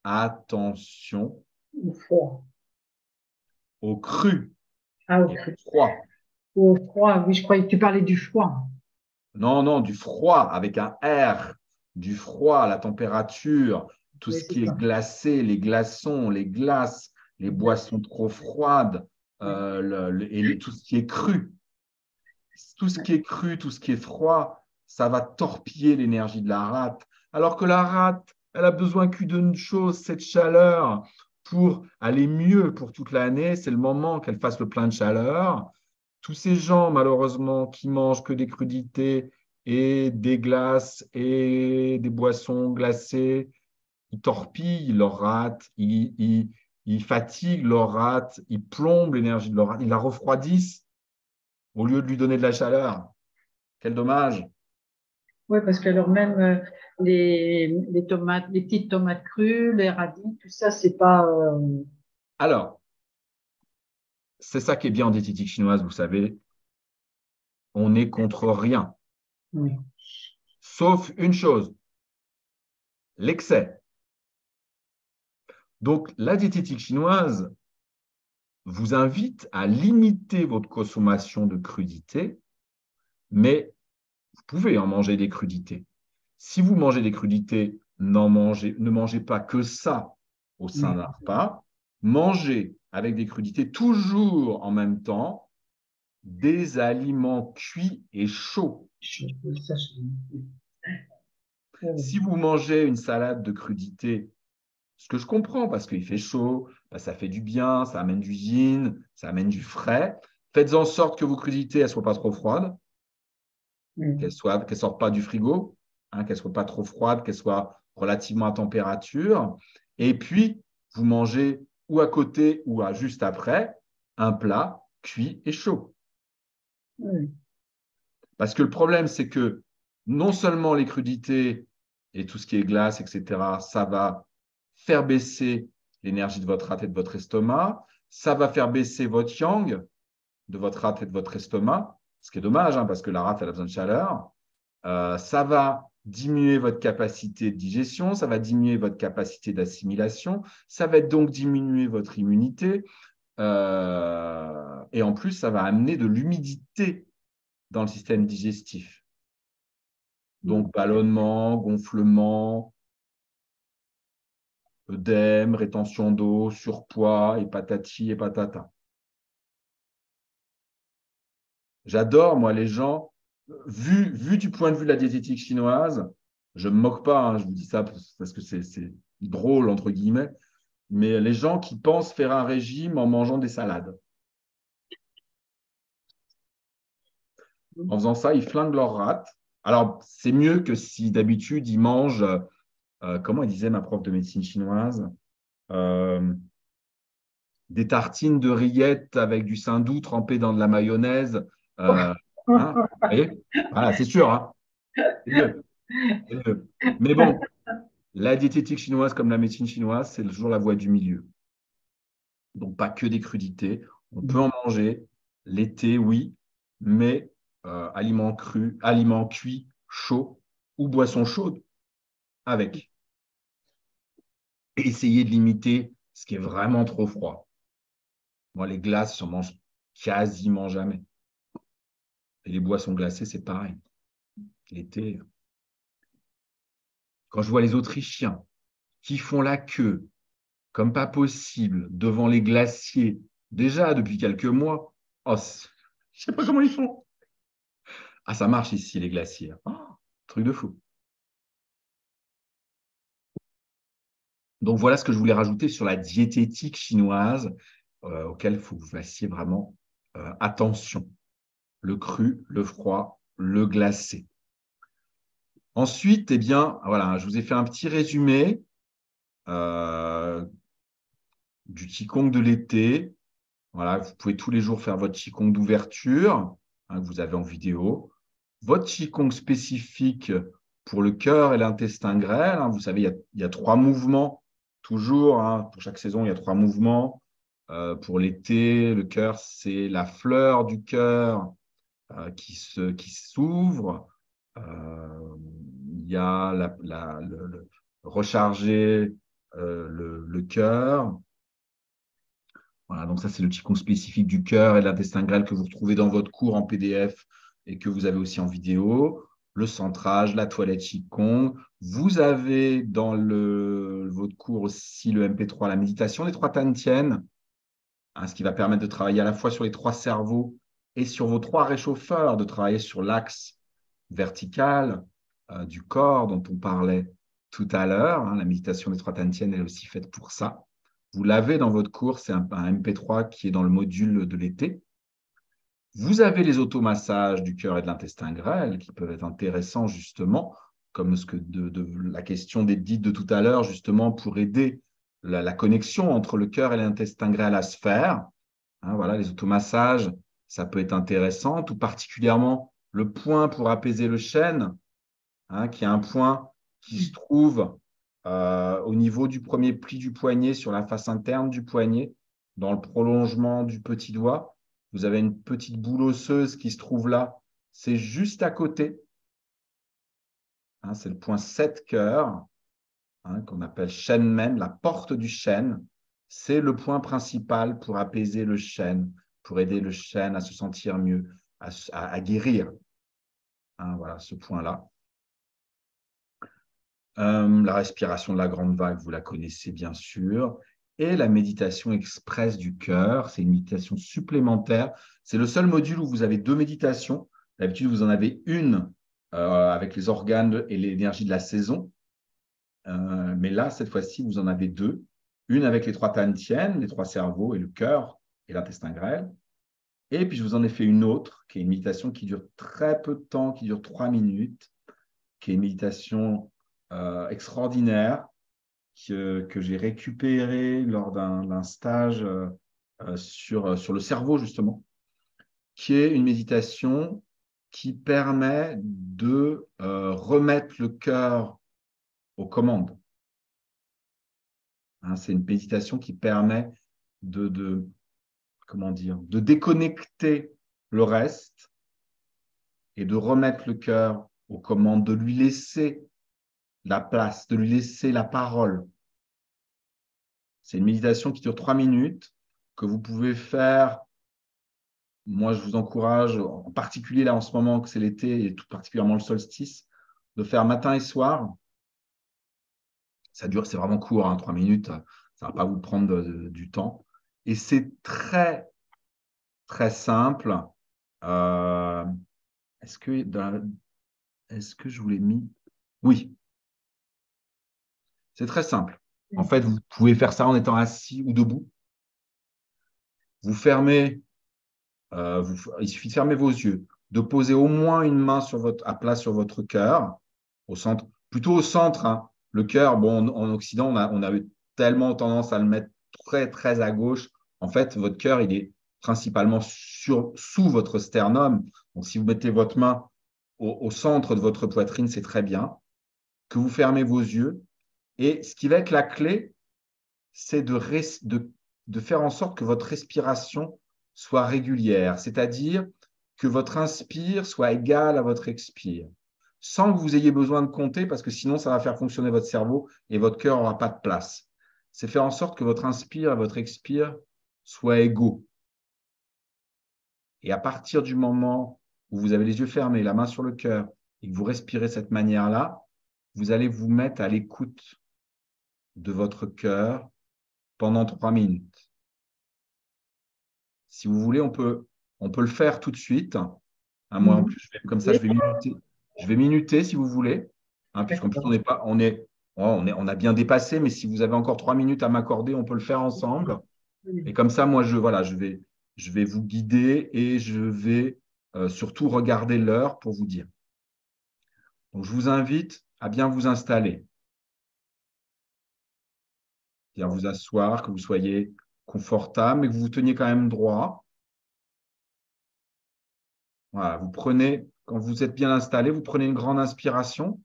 attention Au froid. au cru Ah, au et cru. au froid. Au froid, oui, je croyais que tu parlais du froid. Non, non, du froid avec un R, du froid, la température, tout Oui, ce c'est qui est ça. glacé, les glaçons, les glaces, les boissons trop froides, Oui. tout ce qui est cru. Tout ce qui est cru, tout ce qui est froid, ça va torpiller l'énergie de la rate. Alors que la rate, elle a besoin que d'une chose, cette chaleur, pour aller mieux pour toute l'année. C'est le moment qu'elle fasse le plein de chaleur. Tous ces gens, malheureusement, qui mangent que des crudités et des glaces et des boissons glacées, ils torpillent leur rate, ils fatiguent leur rate, ils plombent l'énergie de leur rate, ils la refroidissent au lieu de lui donner de la chaleur. Quel dommage. Oui, parce que alors même les tomates, les petites tomates crues, les radis, tout ça, c'est pas. Alors, c'est ça qui est bien en diététique chinoise, vous savez, on n'est contre rien, Oui. sauf une chose, l'excès. Donc, la diététique chinoise vous invite à limiter votre consommation de crudités, mais vous pouvez en manger des crudités. Si vous mangez des crudités, ne mangez pas que ça au sein Oui. d'un repas. Mangez avec des crudités toujours en même temps des aliments cuits et chauds. Ça, Si vous mangez une salade de crudités, ce que je comprends parce qu'il fait chaud, bah, ça fait du bien, ça amène du yin, ça amène du frais. Faites en sorte que vos crudités ne soient pas trop froides, qu'elles oui. ne sortent pas du frigo, hein, qu'elles ne soient pas trop froides, qu'elles soient relativement à température. Et puis, vous mangez ou à côté ou juste après un plat cuit et chaud. Oui. Parce que le problème, c'est que non seulement les crudités et tout ce qui est glace, etc., ça va faire baisser l'énergie de votre rate et de votre estomac, ça va faire baisser votre yang de votre rate et de votre estomac, ce qui est dommage, hein, parce que la rate, elle a besoin de chaleur. Ça va diminuer votre capacité de digestion, ça va diminuer votre capacité d'assimilation, ça va donc diminuer votre immunité, et en plus, ça va amener de l'humidité dans le système digestif. Donc, ballonnement, gonflement, œdème, rétention d'eau, surpoids, et patati et patata. J'adore, moi, les gens, vu du point de vue de la diététique chinoise, je ne me moque pas, hein, je vous dis ça parce que c'est drôle, entre guillemets, mais les gens qui pensent faire un régime en mangeant des salades. En faisant ça, ils flinguent leur rate. Alors, c'est mieux que si d'habitude ils mangent, comment disait ma prof de médecine chinoise, euh, des tartines de rillettes avec du saindoux trempé dans de la mayonnaise. Hein, vous voyez, voilà, c'est sûr, hein, c'est mieux, c'est mieux. Mais bon, la diététique chinoise comme la médecine chinoise, c'est toujours la voie du milieu. Donc, pas que des crudités. On peut en manger l'été, oui, mais aliments crus, aliments cuits, chauds ou boissons chaudes avec. Et essayer de limiter ce qui est vraiment trop froid. Moi, les glaces, j'en mange quasiment jamais. Et les boissons glacées, c'est pareil. L'été, quand je vois les Autrichiens qui font la queue comme pas possible devant les glaciers, déjà depuis quelques mois, oh, Je sais pas comment ils font. Ah, ça marche ici, les glaciers. Oh, truc de fou. Donc, voilà ce que je voulais rajouter sur la diététique chinoise auquel il faut que vous fassiez vraiment attention. Le cru, le froid, le glacé. Ensuite, eh bien, voilà, je vous ai fait un petit résumé euh, du Qigong de l'été. Voilà, vous pouvez tous les jours faire votre Qigong d'ouverture, hein, que vous avez en vidéo. Votre Qigong spécifique pour le cœur et l'intestin grêle. Hein, vous savez, il y a 3 mouvements, toujours. Hein, pour chaque saison, il y a 3 mouvements. Pour l'été, le cœur, c'est la fleur du cœur qui s'ouvre. Il y a recharger le cœur. Voilà, donc ça, c'est le Qigong spécifique du cœur et de l'intestin grêle que vous retrouvez dans votre cours en PDF et que vous avez aussi en vidéo. Le centrage, la toilette Qigong. Vous avez dans votre cours aussi le MP3, la méditation des 3 Tantien, hein, ce qui va permettre de travailler à la fois sur les 3 cerveaux et sur vos 3 réchauffeurs, de travailler sur l'axe vertical du corps dont on parlait tout à l'heure. Hein. La méditation des 3 Tantien, elle est aussi faite pour ça. Vous l'avez dans votre cours, c'est un MP3 qui est dans le module de l'été. Vous avez les automassages du cœur et de l'intestin grêle qui peuvent être intéressants justement, comme la question d'Edith de tout à l'heure, justement pour aider la connexion entre le cœur et l'intestin grêle à se faire. Hein, voilà, les automassages, ça peut être intéressant, tout particulièrement le point pour apaiser le chêne, hein, qui est un point qui se trouve au niveau du premier pli du poignet, sur la face interne du poignet, dans le prolongement du petit doigt. Vous avez une petite boule osseuse qui se trouve là. C'est juste à côté. Hein, c'est le point 7 cœur, hein, qu'on appelle chêne même, la porte du chêne. C'est le point principal pour apaiser le chêne, pour aider le chêne à se sentir mieux, à guérir. Hein, voilà, ce point-là. La respiration de la grande vague, vous la connaissez bien sûr. Et la méditation express du cœur, c'est une méditation supplémentaire. C'est le seul module où vous avez 2 méditations. D'habitude, vous en avez une avec les organes et l'énergie de la saison. Mais là, cette fois-ci, vous en avez 2. Une avec les 3 Tantien, les 3 cerveaux et le cœur et l'intestin grêle. Et puis, je vous en ai fait une autre, qui est une méditation qui dure très peu de temps, qui dure 3 minutes, qui est une méditation extraordinaire que j'ai récupérée lors d'un stage sur le cerveau, justement, qui est une méditation qui permet de remettre le cœur aux commandes. Hein, c'est une méditation qui permet comment dire, de déconnecter le reste et de remettre le cœur aux commandes, de lui laisser la place, de lui laisser la parole. C'est une méditation qui dure 3 minutes, que vous pouvez faire. Moi, je vous encourage, en particulier là en ce moment que c'est l'été et tout particulièrement le solstice, de faire matin et soir. Ça dure, c'est vraiment court, hein, 3 minutes, ça ne va pas vous prendre du temps. Et c'est très, très simple. Euh, est-ce que, est-ce que je vous l'ai mis? Oui, c'est très simple. En fait, vous pouvez faire ça en étant assis ou debout. Vous fermez, il suffit de fermer vos yeux, de poser au moins une main à plat sur votre cœur, au centre, plutôt au centre. Hein. Le cœur, bon, en Occident, on a eu tellement tendance à le mettre très, très à gauche. En fait, votre cœur, il est principalement sous votre sternum. Donc, si vous mettez votre main au centre de votre poitrine, c'est très bien. Que vous fermez vos yeux. Et ce qui va être la clé, c'est de faire en sorte que votre respiration soit régulière, c'est-à-dire que votre inspire soit égal à votre expire, sans que vous ayez besoin de compter, parce que sinon, ça va faire fonctionner votre cerveau et votre cœur n'aura pas de place. C'est faire en sorte que votre inspire et votre expire soient égaux. Et à partir du moment où vous avez les yeux fermés, la main sur le cœur, et que vous respirez de cette manière-là, vous allez vous mettre à l'écoute de votre cœur pendant 3 minutes. Si vous voulez, on peut On peut le faire tout de suite. Hein, moi, en Mhm. plus, comme ça, Oui, je vais minuter si vous voulez. Hein, puisqu'en plus, d'accord. on a bien dépassé, mais si vous avez encore 3 minutes à m'accorder, on peut le faire ensemble. Et Oui. comme ça, moi, voilà, je vais vous guider et je vais surtout regarder l'heure pour vous dire. Donc, je vous invite à bien vous installer, bien vous asseoir, que vous soyez confortable, mais que vous vous teniez quand même droit. Voilà, quand vous êtes bien installé, vous prenez une grande inspiration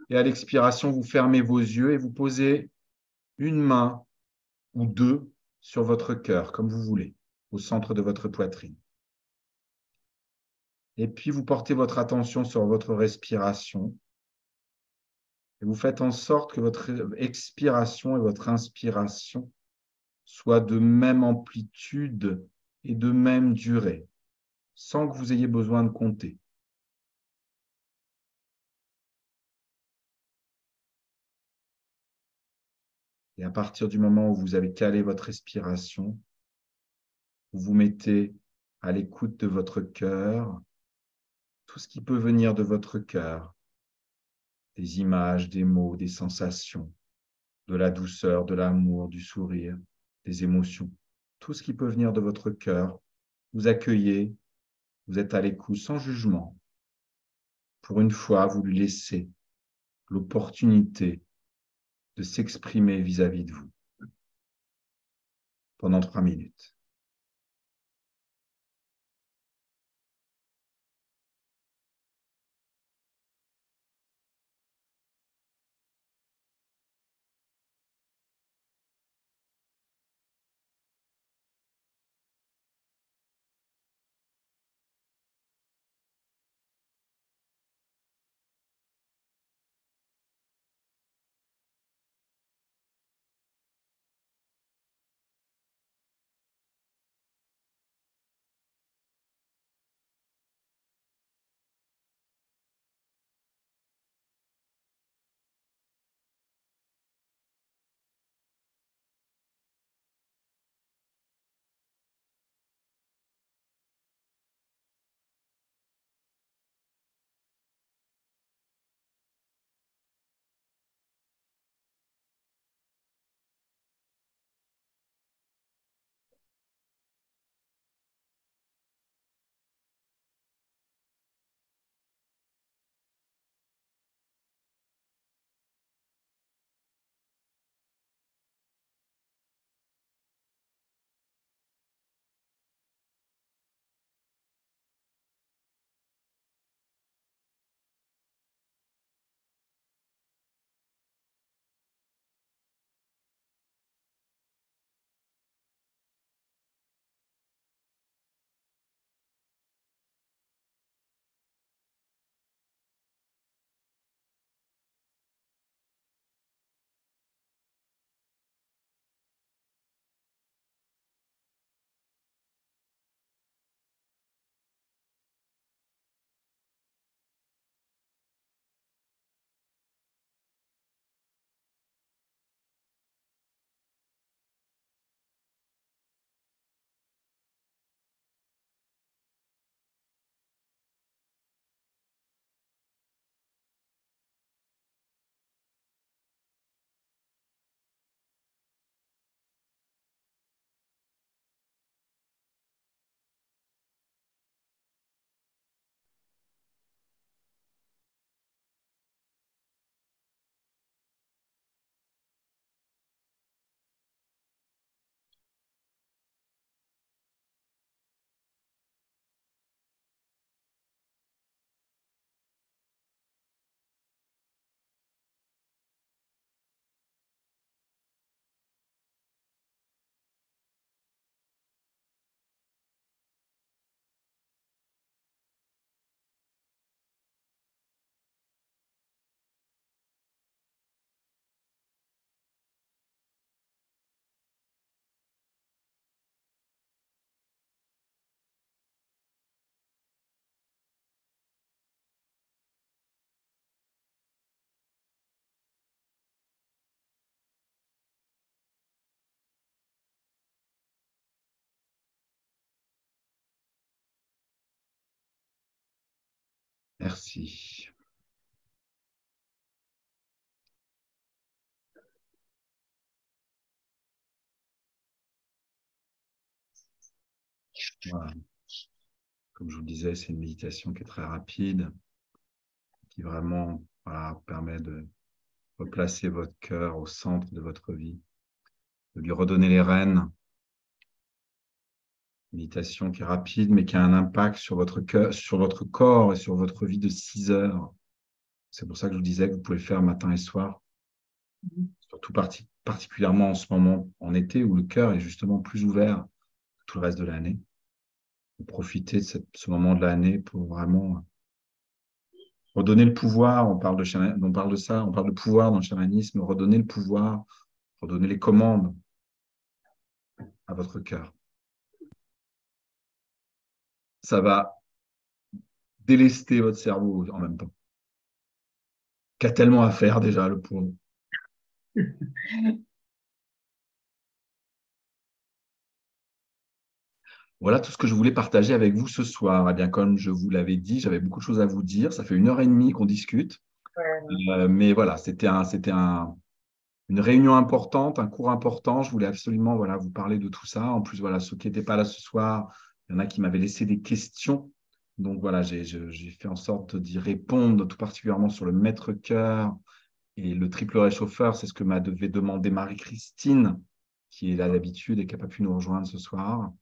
et à l'expiration, vous fermez vos yeux et vous posez une main ou deux sur votre cœur, comme vous voulez, au centre de votre poitrine. Et puis, vous portez votre attention sur votre respiration et vous faites en sorte que votre expiration et votre inspiration soient de même amplitude et de même durée, sans que vous ayez besoin de compter. Et à partir du moment où vous avez calé votre respiration, vous vous mettez à l'écoute de votre cœur, tout ce qui peut venir de votre cœur, des images, des mots, des sensations, de la douceur, de l'amour, du sourire, des émotions, tout ce qui peut venir de votre cœur, vous accueillez, vous êtes à l'écoute sans jugement. Pour une fois, vous lui laissez l'opportunité de s'exprimer vis-à-vis de vous pendant 3 minutes. Merci. Voilà. Comme je vous le disais, c'est une méditation qui est très rapide, qui vraiment permet de replacer votre cœur au centre de votre vie, de lui redonner les rênes. Méditation qui est rapide, mais qui a un impact sur votre cœur, sur votre corps et sur votre vie de 6 heures. C'est pour ça que je vous disais que vous pouvez le faire matin et soir, surtout particulièrement en ce moment, en été, où le cœur est justement plus ouvert que tout le reste de l'année. Profitez de ce moment de l'année pour vraiment redonner le pouvoir. On parle de ça, on parle de pouvoir dans le chamanisme, redonner le pouvoir, redonner les commandes à votre cœur. Ça va délester votre cerveau en même temps. Qui a tellement à faire déjà, le pauvre. Voilà tout ce que je voulais partager avec vous ce soir. Eh bien, comme je vous l'avais dit, j'avais beaucoup de choses à vous dire. Ça fait 1 heure et demie qu'on discute. Mais voilà, c'était une réunion importante, un cours important. Je voulais absolument vous parler de tout ça. En plus, ceux qui n'étaient pas là ce soir, il y en a qui m'avaient laissé des questions. Donc voilà, j'ai fait en sorte d'y répondre, tout particulièrement sur le maître-cœur et le triple réchauffeur. C'est ce que devait demander Marie-Christine, qui est là d'habitude et qui n'a pas pu nous rejoindre ce soir.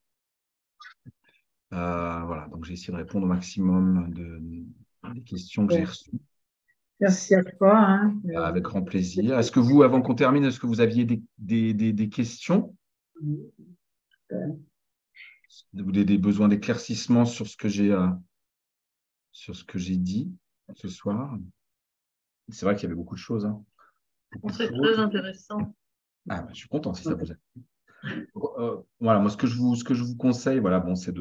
Voilà, donc j'ai essayé de répondre au maximum des questions que j'ai reçues. Merci à toi. Hein. Avec grand plaisir. Est-ce que vous, avant qu'on termine, est-ce que vous aviez des questions ou des besoins d'éclaircissement sur ce que j'ai dit ce soir? C'est vrai qu'il y avait beaucoup de choses. Hein. C'est très intéressant. Je suis content si ça vous aide. Voilà, moi, ce que je vous conseille, c'est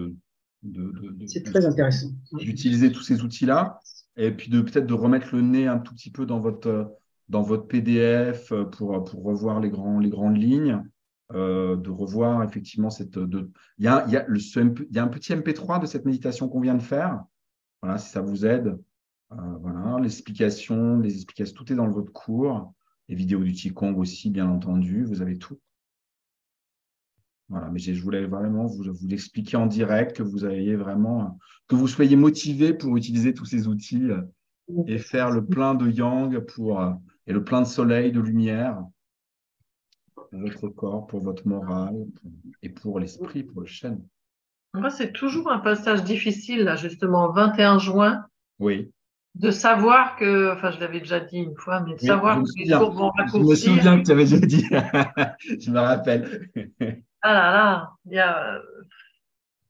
c'est très intéressant. D'utiliser tous ces outils-là et puis peut-être de remettre le nez un tout petit peu dans votre PDF pour revoir les grandes lignes, de revoir effectivement il y a un petit MP3 de cette méditation qu'on vient de faire. Voilà, si ça vous aide. Voilà, les explications, tout est dans votre cours. Les vidéos du Qigong aussi, bien entendu, vous avez tout. Voilà, mais je voulais vraiment vous l'expliquer en direct, que vous soyez motivé pour utiliser tous ces outils et faire le plein de yang et le plein de soleil, de lumière pour votre corps, pour votre morale et pour l'esprit, pour le chêne. Moi, c'est toujours un passage difficile, là, justement, 21 juin, Oui. de savoir que, enfin, je l'avais déjà dit une fois, mais de savoir que les jours vont raccourcir. Je me souviens que tu avais déjà dit. Je me rappelle. Ah là là, il y a,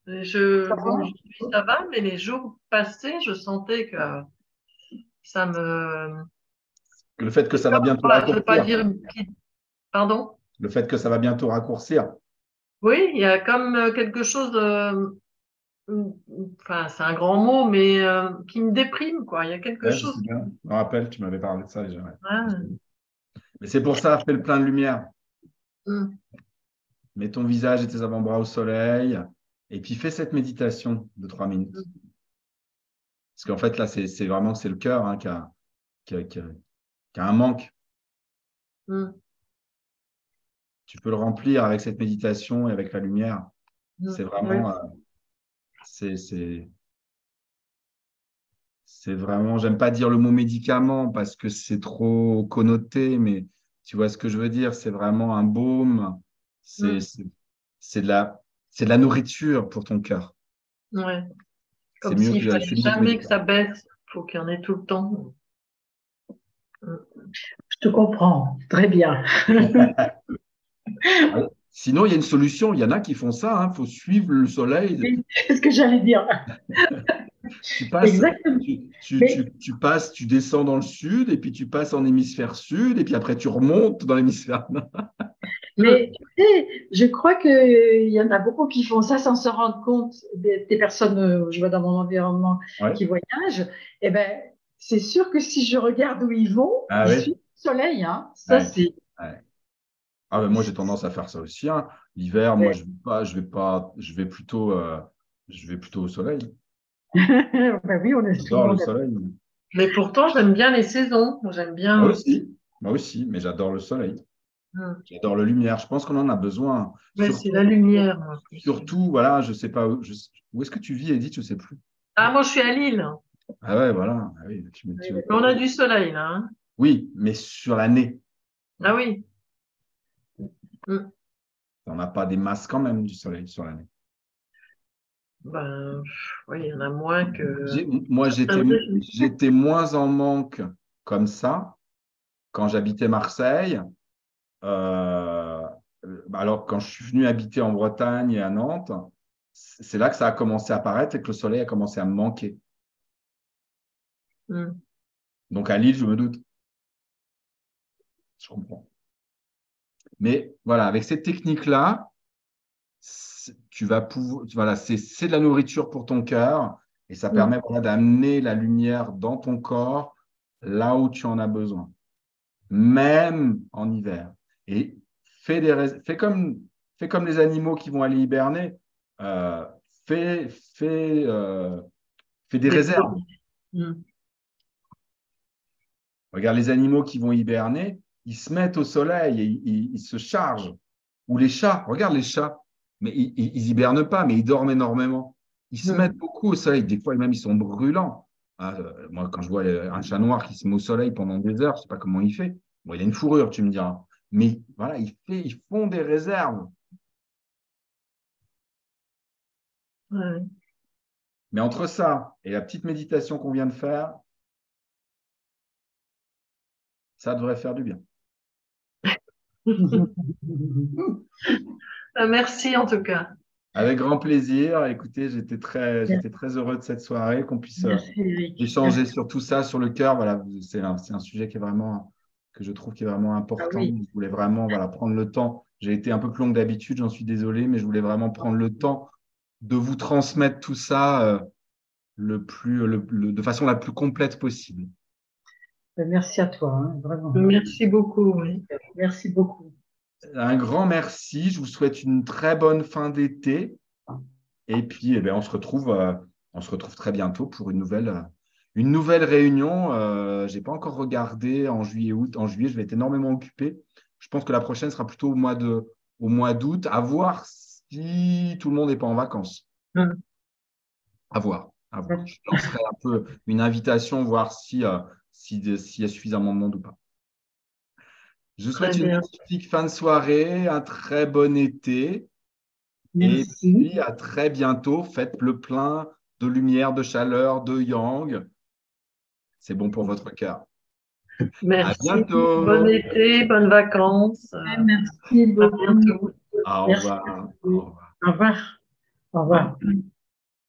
ça va, mais les jours passés, je sentais que ça me. Le fait que ça va bientôt Je ne raccourcir. veux pas dire. Pardon? Le fait que ça va bientôt raccourcir. Oui, il y a comme quelque chose de. Enfin, c'est un grand mot, mais qui me déprime, quoi. Il y a quelque chose. Je sais bien. Je me rappelle, tu m'avais parlé de ça déjà. Ouais. Ah. Mais c'est pour ça, fais le plein de lumière. Mm. Mets ton visage et tes avant-bras au soleil. Et puis fais cette méditation de 3 minutes. Parce qu'en fait, là, c'est vraiment le cœur hein, qui a un manque. Mm. Tu peux le remplir avec cette méditation et avec la lumière. C'est vraiment. C'est vraiment, j'aime pas dire le mot médicament parce que c'est trop connoté, mais tu vois ce que je veux dire. C'est vraiment un baume. C'est de la nourriture pour ton cœur. Ouais. C'est Comme mieux s'il fallait que jamais que ça baisse. Il faut qu'il y en ait tout le temps. Je te comprends. Très bien. Sinon, il y a une solution. Il y en a qui font ça. Il faut suivre le soleil. Oui, c'est ce que j'allais dire. Tu passes, Exactement. tu passes, tu descends dans le sud et puis tu passes en hémisphère sud et puis après tu remontes dans l'hémisphère nord. Mais tu sais, je crois qu'il y en a beaucoup qui font ça sans se rendre compte. Des personnes, je vois dans mon environnement, Ouais. qui voyagent. Eh ben, c'est sûr que si je regarde où ils vont, Ah ils oui. suivent le soleil. Hein. Ça, Ouais. c'est. Ouais. Ah ben moi j'ai tendance à faire ça aussi. Hein. L'hiver, moi je vais plutôt au soleil. Ben oui, on est tout le J'adore le monde. soleil. Mais pourtant, j'aime bien les saisons. J'aime Moi bien. aussi, moi aussi, mais j'adore le soleil. Hmm. J'adore la lumière. Je pense qu'on en a besoin. Ouais, c'est Surtout, la lumière, moi, plus. surtout, voilà, je sais pas où est-ce que tu vis, Edith, je sais plus. Ah, moi, je suis à Lille. Ah ouais, voilà. Ah oui, Mais on a du soleil, là, hein. oui, mais sur l'année. Ah oui. Hmm. On n'a pas des masses quand même du soleil sur l'année. Ben, oui, il y en a moins que Moi, certaines régions. j'étais moins en manque comme ça quand j'habitais Marseille. Euh, alors, quand je suis venu habiter en Bretagne et à Nantes, c'est là que ça a commencé à apparaître et que le soleil a commencé à me manquer. Hmm. Donc, à Lille, je me doute. Je comprends. Mais voilà, avec cette technique-là, tu vas pouvoir, voilà, c'est de la nourriture pour ton cœur et ça Hmm. permet voilà, d'amener la lumière dans ton corps là où tu en as besoin, même en hiver. Et fais comme les animaux qui vont aller hiberner. Euh, fais, fais, fais des Des réserves. produits. Hmm. Regarde les animaux qui vont hiberner, ils se mettent au soleil et ils se chargent. Ou les chats, regarde les chats, mais ils hibernent pas, mais ils dorment énormément. Ils se Hmm. mettent beaucoup au soleil, des fois même ils sont brûlants. Ah, moi, quand je vois un chat noir qui se met au soleil pendant des heures, je ne sais pas comment il fait. Bon, il a une fourrure, tu me diras. Mais voilà, ils font des réserves. Ouais. Mais entre ça et la petite méditation qu'on vient de faire, ça devrait faire du bien. Merci en tout cas. Avec grand plaisir. Écoutez, Merci, j'étais très heureux de cette soirée, qu'on puisse merci, Eric. échanger Merci. sur tout ça, sur le cœur. Voilà, c'est un sujet qui est vraiment, que je trouve qui est vraiment Ah important. oui, Je voulais vraiment voilà, prendre le temps. J'ai été un peu plus long que d'habitude, j'en suis désolé, mais je voulais vraiment prendre le temps de vous transmettre tout ça de façon la plus complète possible. merci à toi, hein, vraiment. Merci beaucoup. Oui. Merci beaucoup. Un grand merci. Je vous souhaite une très bonne fin d'été. Et puis, eh bien, on se retrouve très bientôt pour une nouvelle réunion. Je n'ai pas encore regardé en juillet, août. En juillet, je vais être énormément occupé. Je pense que la prochaine sera plutôt au mois d'août, à voir si tout le monde n'est pas en vacances. Hmm. À voir, à voir. Je lancerai un peu une invitation, voir s'il y a suffisamment de monde ou pas. Je vous Très souhaite une bien. magnifique fin de soirée, un très bon été. Et Merci. puis, à très bientôt. Faites le plein de lumière, de chaleur, de yang. C'est bon pour votre cœur. À Merci. Bon bientôt. été, bonnes vacances. Merci À beaucoup. bientôt. Au Merci. revoir. Au Au revoir. revoir. Au revoir.